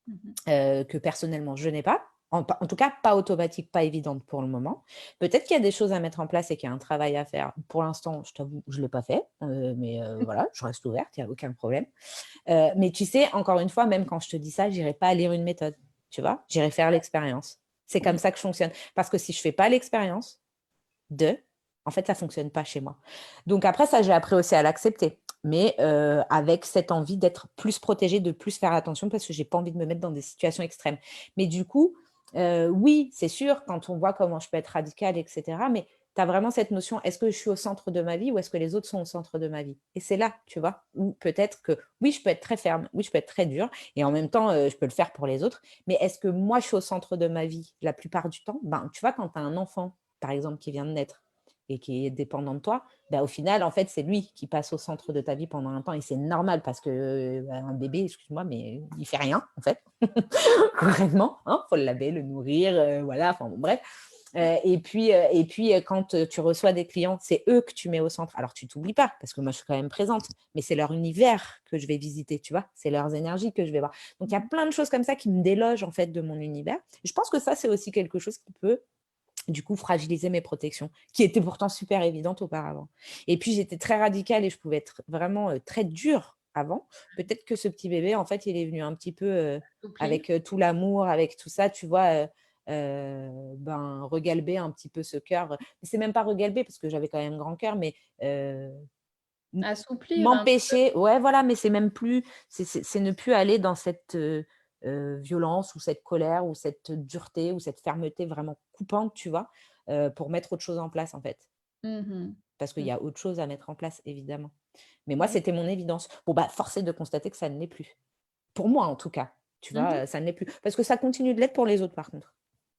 Mhm. que personnellement, je n'ai pas. En tout cas, pas automatique, pas évidente pour le moment. Peut-être qu'il y a des choses à mettre en place et qu'il y a un travail à faire. Pour l'instant, je t'avoue, je ne l'ai pas fait. Mais voilà, je reste ouverte, il n'y a aucun problème. Mais tu sais, encore une fois, même quand je te dis ça, je n'irai pas lire une méthode. Tu vois, j'irai faire l'expérience. C'est comme ça que je fonctionne. Parce que si je ne fais pas l'expérience en fait, ça ne fonctionne pas chez moi. Donc après, ça, j'ai appris aussi à l'accepter. Mais avec cette envie d'être plus protégée, de plus faire attention, parce que je n'ai pas envie de me mettre dans des situations extrêmes. Mais du coup, oui, c'est sûr, quand on voit comment je peux être radicale, etc. Mais tu as vraiment cette notion, est-ce que je suis au centre de ma vie ou est-ce que les autres sont au centre de ma vie? Et c'est là, tu vois, où peut-être que oui, je peux être très ferme, oui, je peux être très dure, et en même temps, je peux le faire pour les autres. Mais est-ce que moi, je suis au centre de ma vie la plupart du temps? Ben, tu vois, quand tu as un enfant, par exemple, qui vient de naître et qui est dépendant de toi, ben, au final, en fait, c'est lui qui passe au centre de ta vie pendant un temps, et c'est normal parce que un bébé, excuse-moi, mais il fait rien, en fait, concrètement, hein, faut le laver, le nourrir, voilà, enfin bon, bref. Et puis, quand tu reçois des clients, c'est eux que tu mets au centre. Alors, tu t'oublies pas, parce que moi, je suis quand même présente, mais c'est leur univers que je vais visiter, tu vois, c'est leurs énergies que je vais voir. Donc, il y a plein de choses comme ça qui me délogent, en fait, de mon univers. Et je pense que ça, c'est aussi quelque chose qui peut du coup fragiliser mes protections, qui étaient pourtant super évidentes auparavant. Et puis j'étais très radicale et je pouvais être vraiment très dure avant. Peut-être que ce petit bébé, en fait, il est venu un petit peu Oublie. avec tout l'amour, avec tout ça, tu vois, ben, regalber un petit peu ce cœur. Mais c'est même pas regalber parce que j'avais quand même grand cœur, mais Assouplir un petit peu. m'empêcher, ouais, voilà, mais c'est même plus, c'est ne plus aller dans cette violence ou cette colère ou cette dureté ou cette fermeté vraiment coupante, tu vois, pour mettre autre chose en place, en fait. Mhm. Parce qu'il y a autre chose à mettre en place, évidemment. Mais moi, Mhm. c'était mon évidence. Bon, bah, force est de constater que ça ne l'est plus. Pour moi, en tout cas, tu Mhm. vois, ça ne l'est plus. Parce que ça continue de l'être pour les autres, par contre,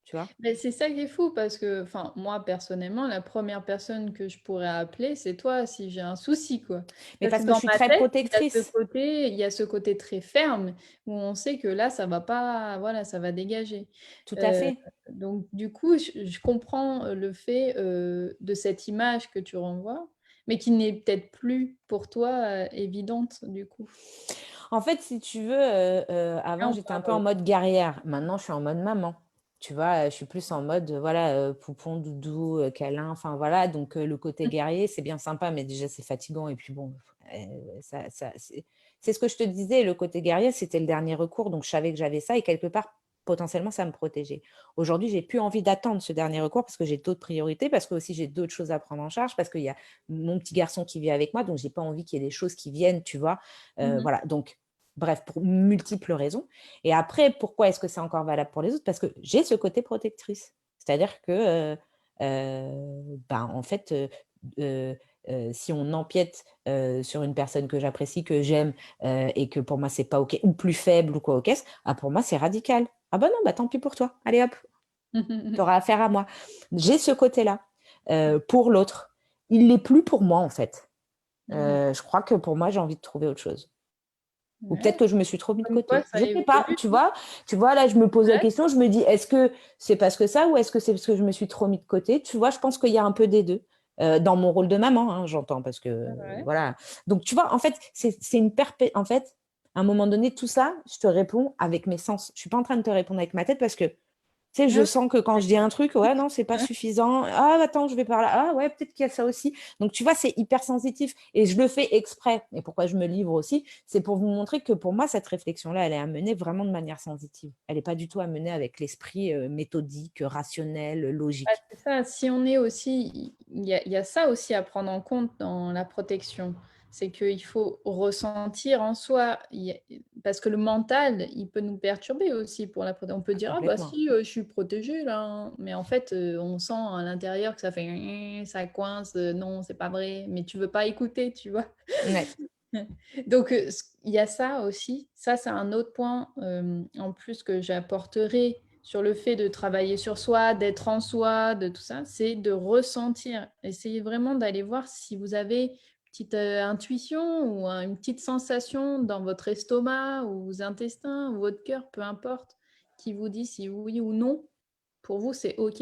tu vois. Mais c'est ça qui est fou, parce que, enfin, moi personnellement, la première personne que je pourrais appeler, c'est toi si j'ai un souci, quoi. Mais Parce que parce que je dans suis ma très tête, protectrice. il y a ce côté très ferme où on sait que là, ça va pas, voilà, ça va dégager. Tout à Euh, fait. donc du coup, je comprends le fait de cette image que tu renvoies, mais qui n'est peut-être plus pour toi évidente du coup. En fait, si tu veux, Là, avant, on j'étais un parle, peu en mode guerrière. Maintenant, je suis en mode maman. Tu vois, je suis plus en mode, voilà, poupon, doudou, câlin, enfin voilà. Donc, le côté guerrier, c'est bien sympa, mais déjà, c'est fatigant. Et puis bon, c'est ce que je te disais, le côté guerrier, c'était le dernier recours. Donc, je savais que j'avais ça et quelque part, potentiellement, ça me protégeait. Aujourd'hui, j'ai plus envie d'attendre ce dernier recours parce que j'ai d'autres priorités, parce que aussi j'ai d'autres choses à prendre en charge, parce qu'il y a mon petit garçon qui vit avec moi, donc j'ai pas envie qu'il y ait des choses qui viennent, tu vois. Mhm. Voilà, donc bref, pour multiples raisons. Et après, pourquoi est-ce que c'est encore valable pour les autres? Parce que j'ai ce côté protectrice. C'est-à-dire que en fait, heu si on empiète, sur une personne que j'apprécie, que j'aime, et que pour moi c'est pas OK ou plus faible ou quoi aux caisses, ah pour moi c'est radical. Ah bah non, bah tant pis pour toi. Allez hop, tu auras affaire à moi. J'ai ce côté-là, pour l'autre. Il l'est plus pour moi en fait. Je crois que pour moi j'ai envie de trouver autre chose. Ou peut-être Ouais, que je me suis trop mis de comme quoi côté. ça Je sais pas, évolue. tu vois? Tu vois, là, je me pose la Ouais, question, je me dis: «Est-ce que c'est parce que ça ou est-ce que c'est parce que je me suis trop mis de côté?» Tu vois? Je pense qu'il y a un peu des 2, dans mon rôle de maman, hein, j'entends parce que, ouais. voilà. Donc tu vois, en fait, c'est une perpé en fait, à un moment donné, tout ça, je te réponds avec mes sens. Je suis pas en train de te répondre avec ma tête parce que tu sais, Ah je oui, sens que quand je dis un truc, ouais, non, c'est pas suffisant. Ah, attends, je vais par là. Ah, ouais, peut-être qu'il y a ça aussi. Donc, tu vois, c'est hyper sensitif et je le fais exprès. Et pourquoi je me livre aussi, c'est pour vous montrer que pour moi, cette réflexion-là, elle est amenée vraiment de manière sensitive. Elle n'est pas du tout amenée avec l'esprit méthodique, rationnel, bah, logique. c'est ça. Si on est aussi, il y a ça aussi à prendre en compte dans la protection. C'est qu'il faut ressentir en soi, parce que le mental, il peut nous perturber aussi pour la protection. On peut Ah, dire, ah bah complètement. si, je suis protégée là, hein. Mais en fait, on sent à l'intérieur que ça fait, ça coince, non, c'est pas vrai, mais tu veux pas écouter, tu vois. Ouais. Donc, il y a ça aussi. Ça, c'est un autre point, en plus que j'apporterai sur le fait de travailler sur soi, d'être en soi, de tout ça, c'est de ressentir. Essayez vraiment d'aller voir si vous avez une petite, intuition ou une petite sensation dans votre estomac ou vos intestins ou votre cœur, peu importe, qui vous dit si oui ou non, pour vous, c'est OK.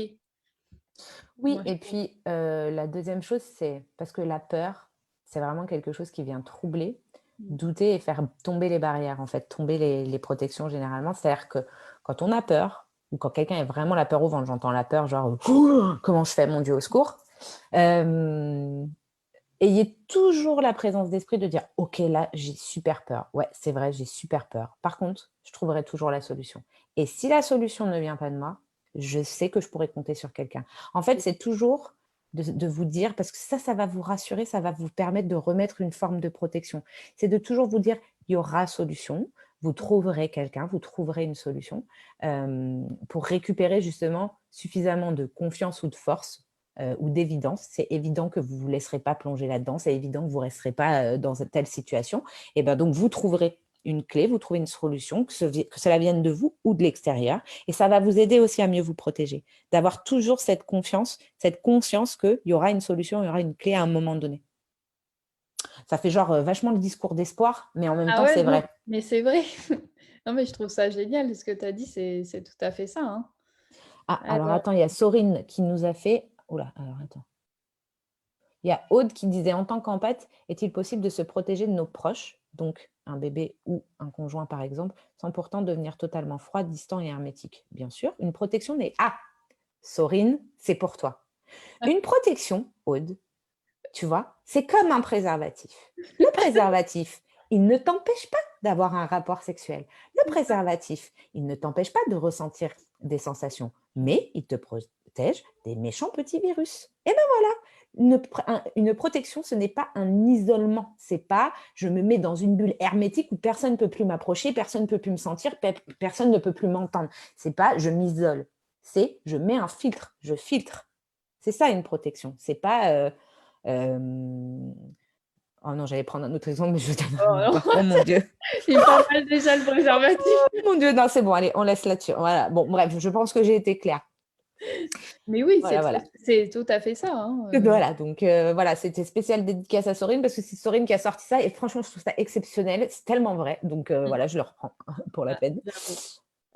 Oui, Moi, je et trouve. puis la deuxième chose, c'est parce que la peur, c'est vraiment quelque chose qui vient troubler, Mmh. douter et faire tomber les barrières, en fait, tomber les protections généralement. C'est-à-dire que quand on a peur, ou quand quelqu'un a vraiment la peur au ventre, j'entends la peur, genre comment je fais, mon Dieu, au secours, euh, ayez toujours la présence d'esprit de dire ok, là, j'ai super peur. Ouais, c'est vrai, j'ai super peur. Par contre, je trouverai toujours la solution. Et si la solution ne vient pas de moi, je sais que je pourrais compter sur quelqu'un. En fait, C'est c'est toujours de vous dire, parce que ça va vous rassurer, ça va vous permettre de remettre une forme de protection. C'est de toujours vous dire, il y aura solution, vous trouverez quelqu'un, vous trouverez une solution pour récupérer justement suffisamment de confiance ou de force ou d'évidence. C'est évident que vous ne vous laisserez pas plonger là-dedans, c'est évident que vous ne resterez pas dans une telle situation. Et ben donc, vous trouverez une clé, vous trouvez une solution, que cela vienne de vous ou de l'extérieur. Et ça va vous aider aussi à mieux vous protéger, d'avoir toujours cette confiance, cette conscience qu'il y aura une solution, il y aura une clé à un moment donné. Ça fait genre vachement le discours d'espoir, mais en même ah temps, ouais, c'est non, vrai. mais c'est vrai. Non, mais je trouve ça génial ce que tu as dit, c'est tout à fait ça, hein. Ah, alors Alors attends, il y a Sorine qui nous a fait. Oula, alors attends. Il y a Aude qui disait: «En tant qu'empathe, est-il possible de se protéger de nos proches, donc un bébé ou un conjoint par exemple, sans pourtant devenir totalement froid, distant et hermétique?» Bien sûr, une protection n'est Sorine, c'est pour toi. Une protection, Aude, tu vois, c'est comme un préservatif. Le préservatif, il ne t'empêche pas d'avoir un rapport sexuel. Le c'est ça. préservatif, il ne t'empêche pas de ressentir des sensations, mais il te protège des méchants petits virus. Et ben voilà, une protection, ce n'est pas un isolement. C'est pas je me mets dans une bulle hermétique où personne ne peut plus m'approcher, personne ne peut plus me sentir, personne ne peut plus m'entendre. C'est pas je m'isole. C'est je mets un filtre, je filtre. C'est ça une protection. C'est pas oh non, j'allais prendre un autre exemple, mais je Oh donnerai même non, pas. Oh mon Dieu. il est pas mal déjà le préservatif. Oh mon Dieu, non, c'est bon, allez, on laisse là-dessus. Voilà. Bon, bref, je pense que j'ai été claire. Mais oui, Voilà, voilà. c'est tout à fait ça, hein, Voilà, donc voilà, c'était spécial dédicace à Sorine parce que c'est Sorine qui a sorti ça et franchement, je trouve ça exceptionnel. C'est tellement vrai. Donc mmh, voilà, je le reprends pour la ah, peine.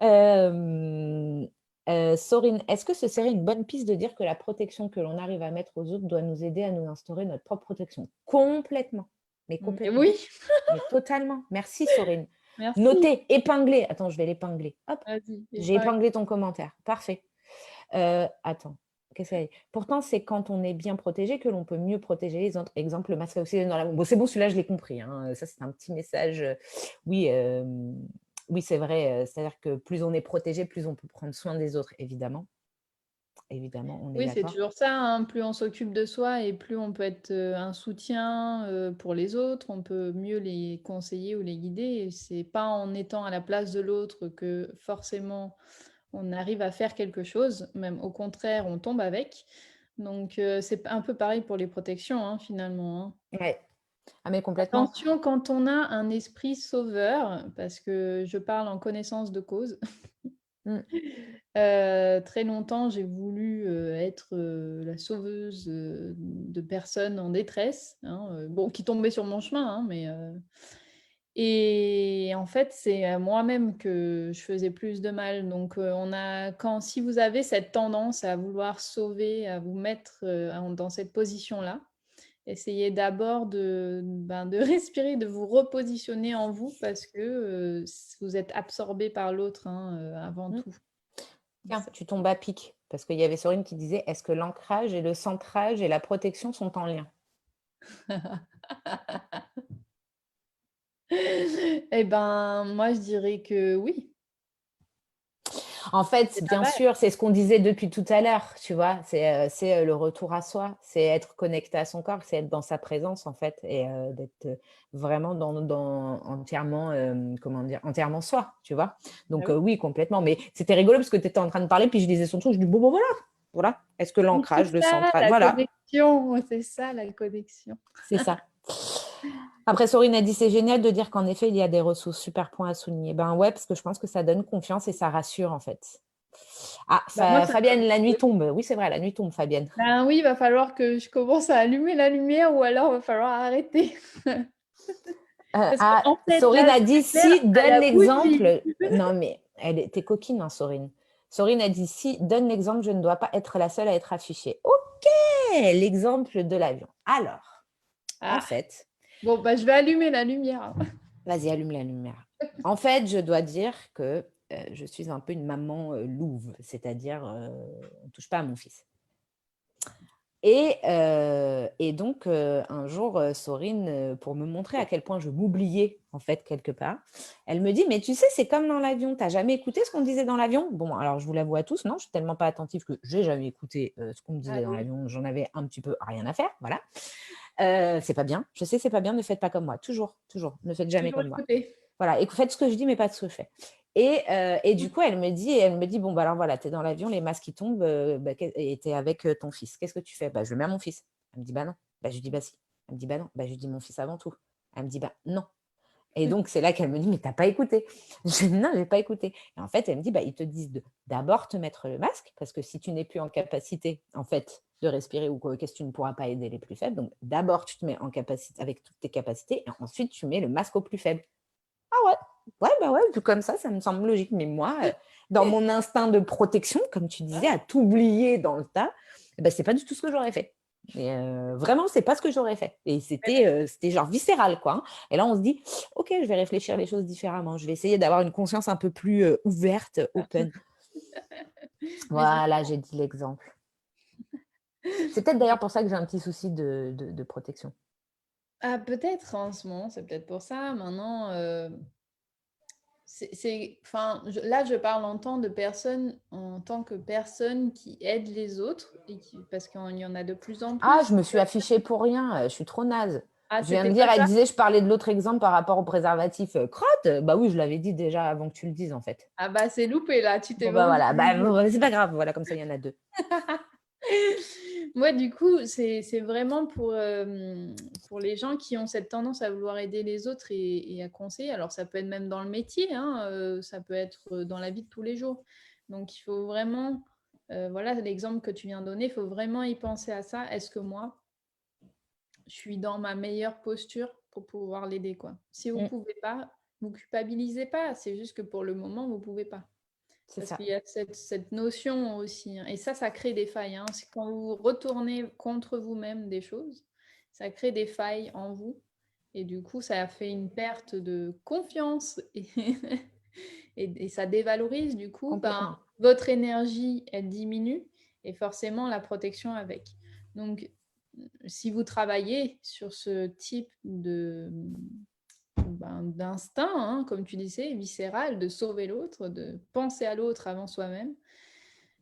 j'avoue. Euh, Sorine, est-ce que ce serait une bonne piste de dire que la protection que l'on arrive à mettre aux autres doit nous aider à nous instaurer notre propre protection? Complètement, mais Et complètement. oui, Mais totalement. Merci Sorine. merci. Notez, épinglé. Attends, je vais l'épingler. Hop, Vas-y, j'ai épingle. épinglé ton commentaire. Parfait. Attends, qu'est-ce qu'il y a? Pourtant, c'est quand on est bien protégé que l'on peut mieux protéger les autres. Exemple, le masque à oxygène dans la bombe. Bon, c'est bon, celui-là, je l'ai compris, hein. Ça, c'est un petit message. Oui, oui, c'est vrai. C'est-à-dire que plus on est protégé, plus on peut prendre soin des autres, évidemment. Évidemment, on est Oui, c'est d'accord. toujours ça, hein, plus on s'occupe de soi et plus on peut être, un soutien, pour les autres, on peut mieux les conseiller ou les guider et c'est pas en étant à la place de l'autre que forcément on arrive à faire quelque chose, même au contraire, on tombe avec. Donc, c'est un peu pareil pour les protections, hein, finalement, hein. Ouais. Ah, mais complètement. Attention quand on a un esprit sauveur, parce que je parle en connaissance de cause. Mm. Très longtemps, j'ai voulu, être, la sauveuse, de personnes en détresse, hein, bon, qui tombaient sur mon chemin, hein, mais et en fait, c'est à moi-même que je faisais plus de mal. Donc, si vous avez cette tendance à vouloir sauver, à vous mettre, dans cette position-là, essayez d'abord de respirer, de vous repositionner en vous parce que, vous êtes absorbé par l'autre, hein, avant Mm. tout. Tiens, Ça tu tombes à pic. Parce qu'il y avait Sorine qui disait, est-ce que l'ancrage et le centrage et la protection sont en lien? et ben, moi, je dirais que oui, En fait, c'est la bien base. sûr, c'est ce qu'on disait depuis tout à l'heure, tu vois, c'est le retour à soi, c'est être connecté à son corps, c'est être dans sa présence, en fait, et d'être vraiment entièrement, comment dire, entièrement soi, tu vois. Bah Donc, oui. oui, complètement. Mais c'était rigolo parce que tu étais en train de parler, puis je disais son truc, je dis, bon, bon, voilà, voilà. Est-ce que Donc c'est l'ancrage, le ça centrage, la voilà, connexion, c'est ça la connexion. c'est ça. Après, Sorine a dit, c'est génial de dire qu'en effet, il y a des ressources, super point à souligner. Ben ouais, parce que je pense que ça donne confiance et ça rassure, en fait. Ah, Bah, moi, ça Fabienne, la nuit me tombe. Oui, c'est vrai, la nuit tombe, Fabienne. ben oui, il va falloir que je commence à allumer la lumière ou alors il va falloir arrêter. Parce qu'en fait, Sorine là, a je dit, m'éclaire si, à donne la bougie. l'exemple. Non, mais t'es coquine, hein, Sorine. Sorine a dit, si, donne l'exemple, je ne dois pas être la seule à être affichée. Ok, l'exemple de l'avion. Alors, en Ah, fait, bon, bah, je vais allumer la lumière. vas-y, allume la lumière. En fait, je dois dire que je suis un peu une maman louve, c'est-à-dire, on ne touche pas à mon fils. Et donc, un jour, Sorine, pour me montrer à quel point je m'oubliais, en fait, quelque part, elle me dit, mais tu sais, c'est comme dans l'avion, tu n'as jamais écouté ce qu'on disait dans l'avion? Bon, alors je vous l'avoue à tous, non, je suis tellement pas attentive que j'ai jamais écouté ce qu'on me disait dans Allez, l'avion, j'en avais un petit peu rien à faire, voilà. C'est pas bien, je sais, c'est pas bien, ne faites pas comme moi, toujours, toujours, ne faites jamais toujours comme moi. écouter. Voilà, et faites ce que je dis, mais pas ce que je fais. Et du coup, elle me dit, bon, bah alors voilà, tu es dans l'avion, les masques qui tombent, et tu es avec ton fils. Qu'est-ce que tu fais? Bah, je le mets à mon fils. Elle me dit, bah non. Bah, je lui dis, bah si. Elle me dit, bah non. Bah, je lui dis, mon fils avant tout. Elle me dit, bah non. Et donc, c'est là qu'elle me dit, mais t'as pas écouté. Je dis, non, j'ai pas écouté. Et en fait, elle me dit, bah, ils te disent d'abord te mettre le masque, parce que si tu n'es plus en capacité, en fait, de respirer ou quoi, qu'est-ce que tu ne pourras pas aider les plus faibles. Donc, d'abord, tu te mets en capacité, avec toutes tes capacités, et ensuite, tu mets le masque aux plus faibles. Ah ouais, ouais, bah ouais, vu comme ça me semble logique. Mais moi, dans mon instinct de protection, comme tu disais, à t'oublier dans le tas, eh ben, c'est pas du tout ce que j'aurais fait. Et vraiment, c'est pas ce que j'aurais fait. Et c'était genre viscéral, quoi, hein. Et là, on se dit, ok, je vais réfléchir les choses différemment. Je vais essayer d'avoir une conscience un peu plus ouverte, open. Mais c'est Voilà, j'ai dit l'exemple. C'est peut-être d'ailleurs pour ça que j'ai un petit souci de protection. ah, peut-être en ce moment, c'est peut-être pour ça. Maintenant, enfin, là, je parle en tant que personne qui aide les autres, parce qu'il y en a de plus en Ah, plus. je me suis affichée pour rien, je suis trop naze. Ah, Je viens c'était de pas dire, elle ça? disait, je parlais de l'autre exemple par rapport au préservatif crotte. Bah oui, je l'avais dit déjà avant que tu le dises en fait. Ah bah c'est loupé là, tu t'es Bon bah vendu. voilà, bah c'est pas grave, voilà, comme ça il y en a deux. Moi, du coup, c'est vraiment pour les gens qui ont cette tendance à vouloir aider les autres et à conseiller. Alors, ça peut être même dans le métier, hein, ça peut être dans la vie de tous les jours. Donc, il faut vraiment, voilà l'exemple que tu viens de donner, il faut vraiment y penser à ça. Est-ce que moi, je suis dans ma meilleure posture pour pouvoir l'aider, quoi. Si vous ne Mm, pouvez pas, vous culpabilisez pas. C'est juste que pour le moment, vous ne pouvez pas. c'est Parce ça. qu'il y a cette notion aussi, hein. Et ça crée des failles, hein. C'est quand vous retournez contre vous-même des choses, ça crée des failles en vous. Et du coup, ça fait une perte de confiance et, et ça dévalorise. Du coup, ben, Complètement. votre énergie, elle diminue et forcément la protection avec. Donc, si vous travaillez sur ce type d'instinct, hein, comme tu disais, viscéral, de sauver l'autre, de penser à l'autre avant soi-même,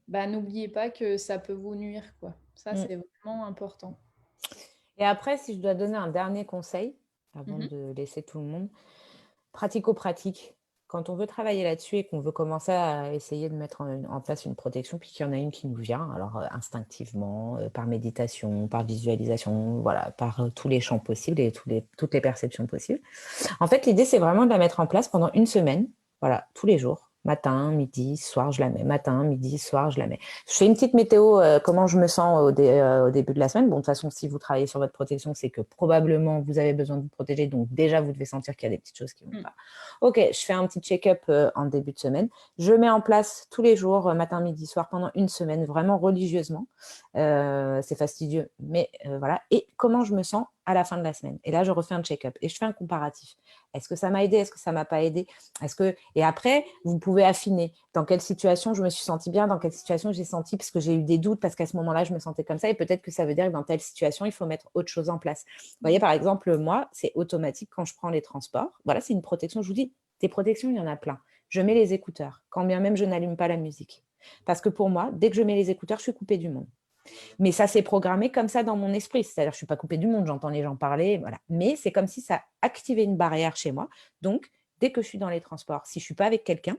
bah, n'oubliez pas que ça peut vous nuire, quoi. Ça, Mm. c'est vraiment important. Et après, si je dois donner un dernier conseil, avant Mhm. de laisser tout le monde, pratico-pratique. quand on veut travailler là-dessus et qu'on veut commencer à essayer de mettre en place une protection, puis qu'il y en a une qui nous vient, alors instinctivement, par méditation, par visualisation, voilà, par tous les champs possibles et toutes les perceptions possibles. En fait, l'idée, c'est vraiment de la mettre en place pendant une semaine, voilà, tous les jours. Matin, midi, soir, je la mets. Matin, midi, soir, je la mets. Je fais une petite météo, comment je me sens au début de la semaine. Bon, de toute façon, si vous travaillez sur votre protection, c'est que probablement vous avez besoin de vous protéger. Donc, déjà, vous devez sentir qu'il y a des petites choses qui ne vont pas. Ok, je fais un petit check-up en début de semaine. Je mets en place tous les jours, matin, midi, soir, pendant une semaine, vraiment religieusement. C'est fastidieux, mais voilà. Et comment je me sens à la fin de la semaine. Et là, je refais un check-up et je fais un comparatif. Est-ce que ça m'a aidé? Est-ce que ça ne m'a pas aidé? Et après, vous pouvez affiner. Dans quelle situation je me suis sentie bien? Dans quelle situation j'ai senti? Parce que j'ai eu des doutes, parce qu'à ce moment-là, je me sentais comme ça. Et peut-être que ça veut dire que dans telle situation, il faut mettre autre chose en place. Vous voyez, par exemple, moi, c'est automatique quand je prends les transports. Voilà, c'est une protection. Je vous dis, des protections, il y en a plein. Je mets les écouteurs, quand bien même je n'allume pas la musique. Parce que pour moi, dès que je mets les écouteurs, je suis coupée du monde. Mais ça s'est programmé comme ça dans mon esprit. C'est-à-dire, je ne suis pas coupée du monde, j'entends les gens parler, voilà. Mais c'est comme si ça activait une barrière chez moi. Donc, dès que je suis dans les transports, si je ne suis pas avec quelqu'un,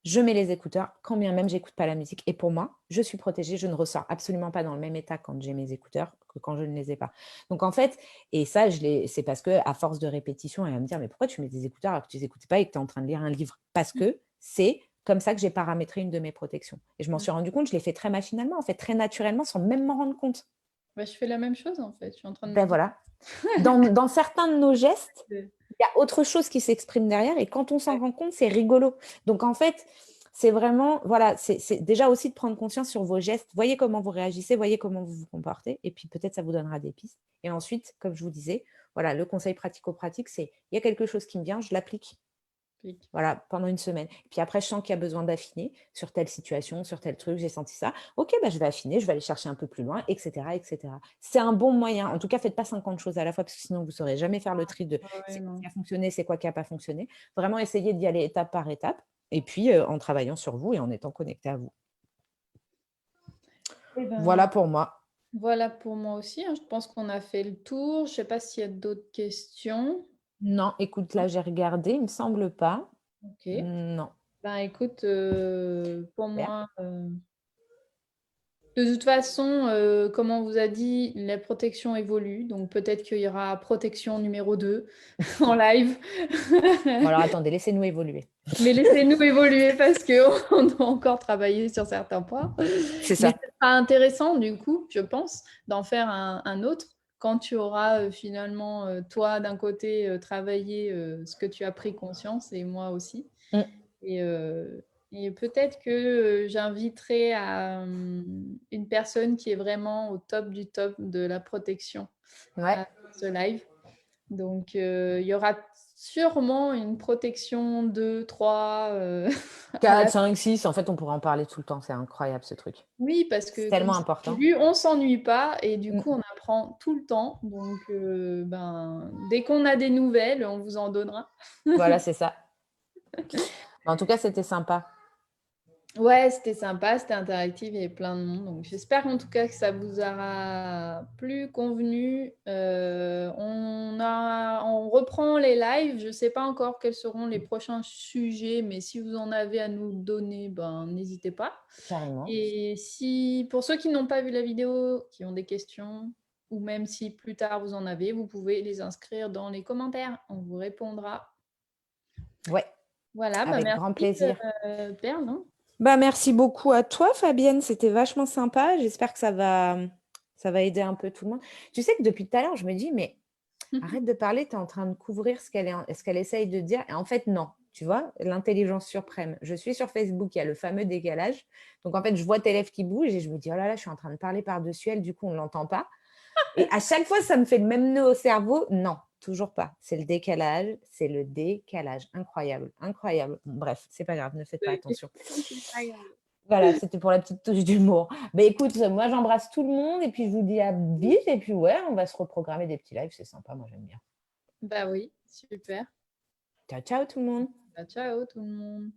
je mets les écouteurs, quand bien même je n'écoute pas la musique. Et pour moi, je suis protégée, je ne ressors absolument pas dans le même état quand j'ai mes écouteurs que quand je ne les ai pas. Donc en fait, et ça, c'est parce qu'à force de répétition, elle va me dire, mais pourquoi tu mets des écouteurs alors que tu ne les écoutes pas et que tu es en train de lire un livre? Parce que c'est comme ça que j'ai paramétré une de mes protections. Et je m'en suis rendu compte, je l'ai fait très machinalement, en fait, très naturellement, sans même m'en rendre compte. Bah, je fais la même chose, en fait. Je suis en train de me Ben dire. voilà. Dans certains de nos gestes, il y a autre chose qui s'exprime derrière. Et quand on s'en rend compte, c'est rigolo. Donc, en fait, c'est vraiment, voilà, c'est déjà aussi de prendre conscience sur vos gestes. Voyez comment vous réagissez, voyez comment vous vous comportez. Et puis, peut-être, ça vous donnera des pistes. Et ensuite, comme je vous disais, voilà, le conseil pratico-pratique, c'est il y a quelque chose qui me vient, je l'applique. Voilà, pendant une semaine. Puis après, je sens qu'il y a besoin d'affiner sur telle situation, sur tel truc, j'ai senti ça. Ok, bah, je vais affiner, je vais aller chercher un peu plus loin, etc. etc. C'est un bon moyen. En tout cas, faites pas 50 choses à la fois, parce que sinon, vous ne saurez jamais faire le tri de c'est quoi qui a fonctionné, c'est quoi qui n'a pas fonctionné. Vraiment, essayez d'y aller étape par étape, et puis en travaillant sur vous et en étant connecté à vous. Voilà pour moi. Voilà pour moi aussi. Je pense qu'on a fait le tour. Je ne sais pas s'il y a d'autres questions. Non, écoute, là, j'ai regardé, il ne me semble pas. Ok. Non. Ben, écoute, pour moi, de toute façon, comme on vous a dit, la protection évolue. Donc, peut-être qu'il y aura protection numéro 2 en live. Bon, alors, attendez, laissez-nous évoluer. Mais laissez-nous évoluer parce qu'on doit encore travailler sur certains points. C'est Mais ça. ce sera intéressant, du coup, je pense, d'en faire un autre quand tu auras finalement, toi, d'un côté, travaillé ce que tu as pris conscience et moi aussi. Et peut-être que j'inviterai une personne qui est vraiment au top du top de la protection à ce live. Donc, il y aura sûrement une protection 2, 3. 4, 5, 6, en fait, on pourrait en parler tout le temps. C'est incroyable, ce truc. Oui, parce C'est que comme tellement c'est important. lu, on s'ennuie pas et du coup, on apprend tout le temps. Donc, dès qu'on a des nouvelles, on vous en donnera. Voilà, c'est ça. En tout cas, c'était sympa. Ouais, c'était sympa, c'était interactif, il y avait plein de monde. Donc, j'espère en tout cas que ça vous aura plus convenu. On reprend les lives. Je ne sais pas encore quels seront les prochains sujets, mais si vous en avez à nous donner, n'hésitez pas. Carrément. Et si, pour ceux qui n'ont pas vu la vidéo, qui ont des questions, ou même si plus tard vous en avez, vous pouvez les inscrire dans les commentaires. On vous répondra. Ouais. Voilà, Avec merci, grand plaisir. Perle. Merci beaucoup à toi, Fabienne. C'était vachement sympa. J'espère que ça va aider un peu tout le monde. Tu sais que depuis tout à l'heure, je me dis, mais arrête de parler, tu es en train de couvrir ce qu'elle essaye de dire. Et en fait, non. Tu vois, l'intelligence suprême. Je suis sur Facebook, il y a le fameux décalage. Donc, en fait, je vois tes lèvres qui bougent et je me dis, oh là là, je suis en train de parler par-dessus elle, du coup, on ne l'entend pas. Et à chaque fois, ça me fait le même nœud au cerveau. Non, toujours pas. C'est le décalage. C'est le décalage. Incroyable. Incroyable. Bon, bref, c'est pas grave. Ne faites pas attention. Voilà, c'était pour la petite touche d'humour. Écoute, moi, j'embrasse tout le monde et puis je vous dis à vite. Et puis, ouais, on va se reprogrammer des petits lives. C'est sympa. Moi, j'aime bien. Bah oui, super. Ciao, ciao tout le monde. Ciao tout le monde.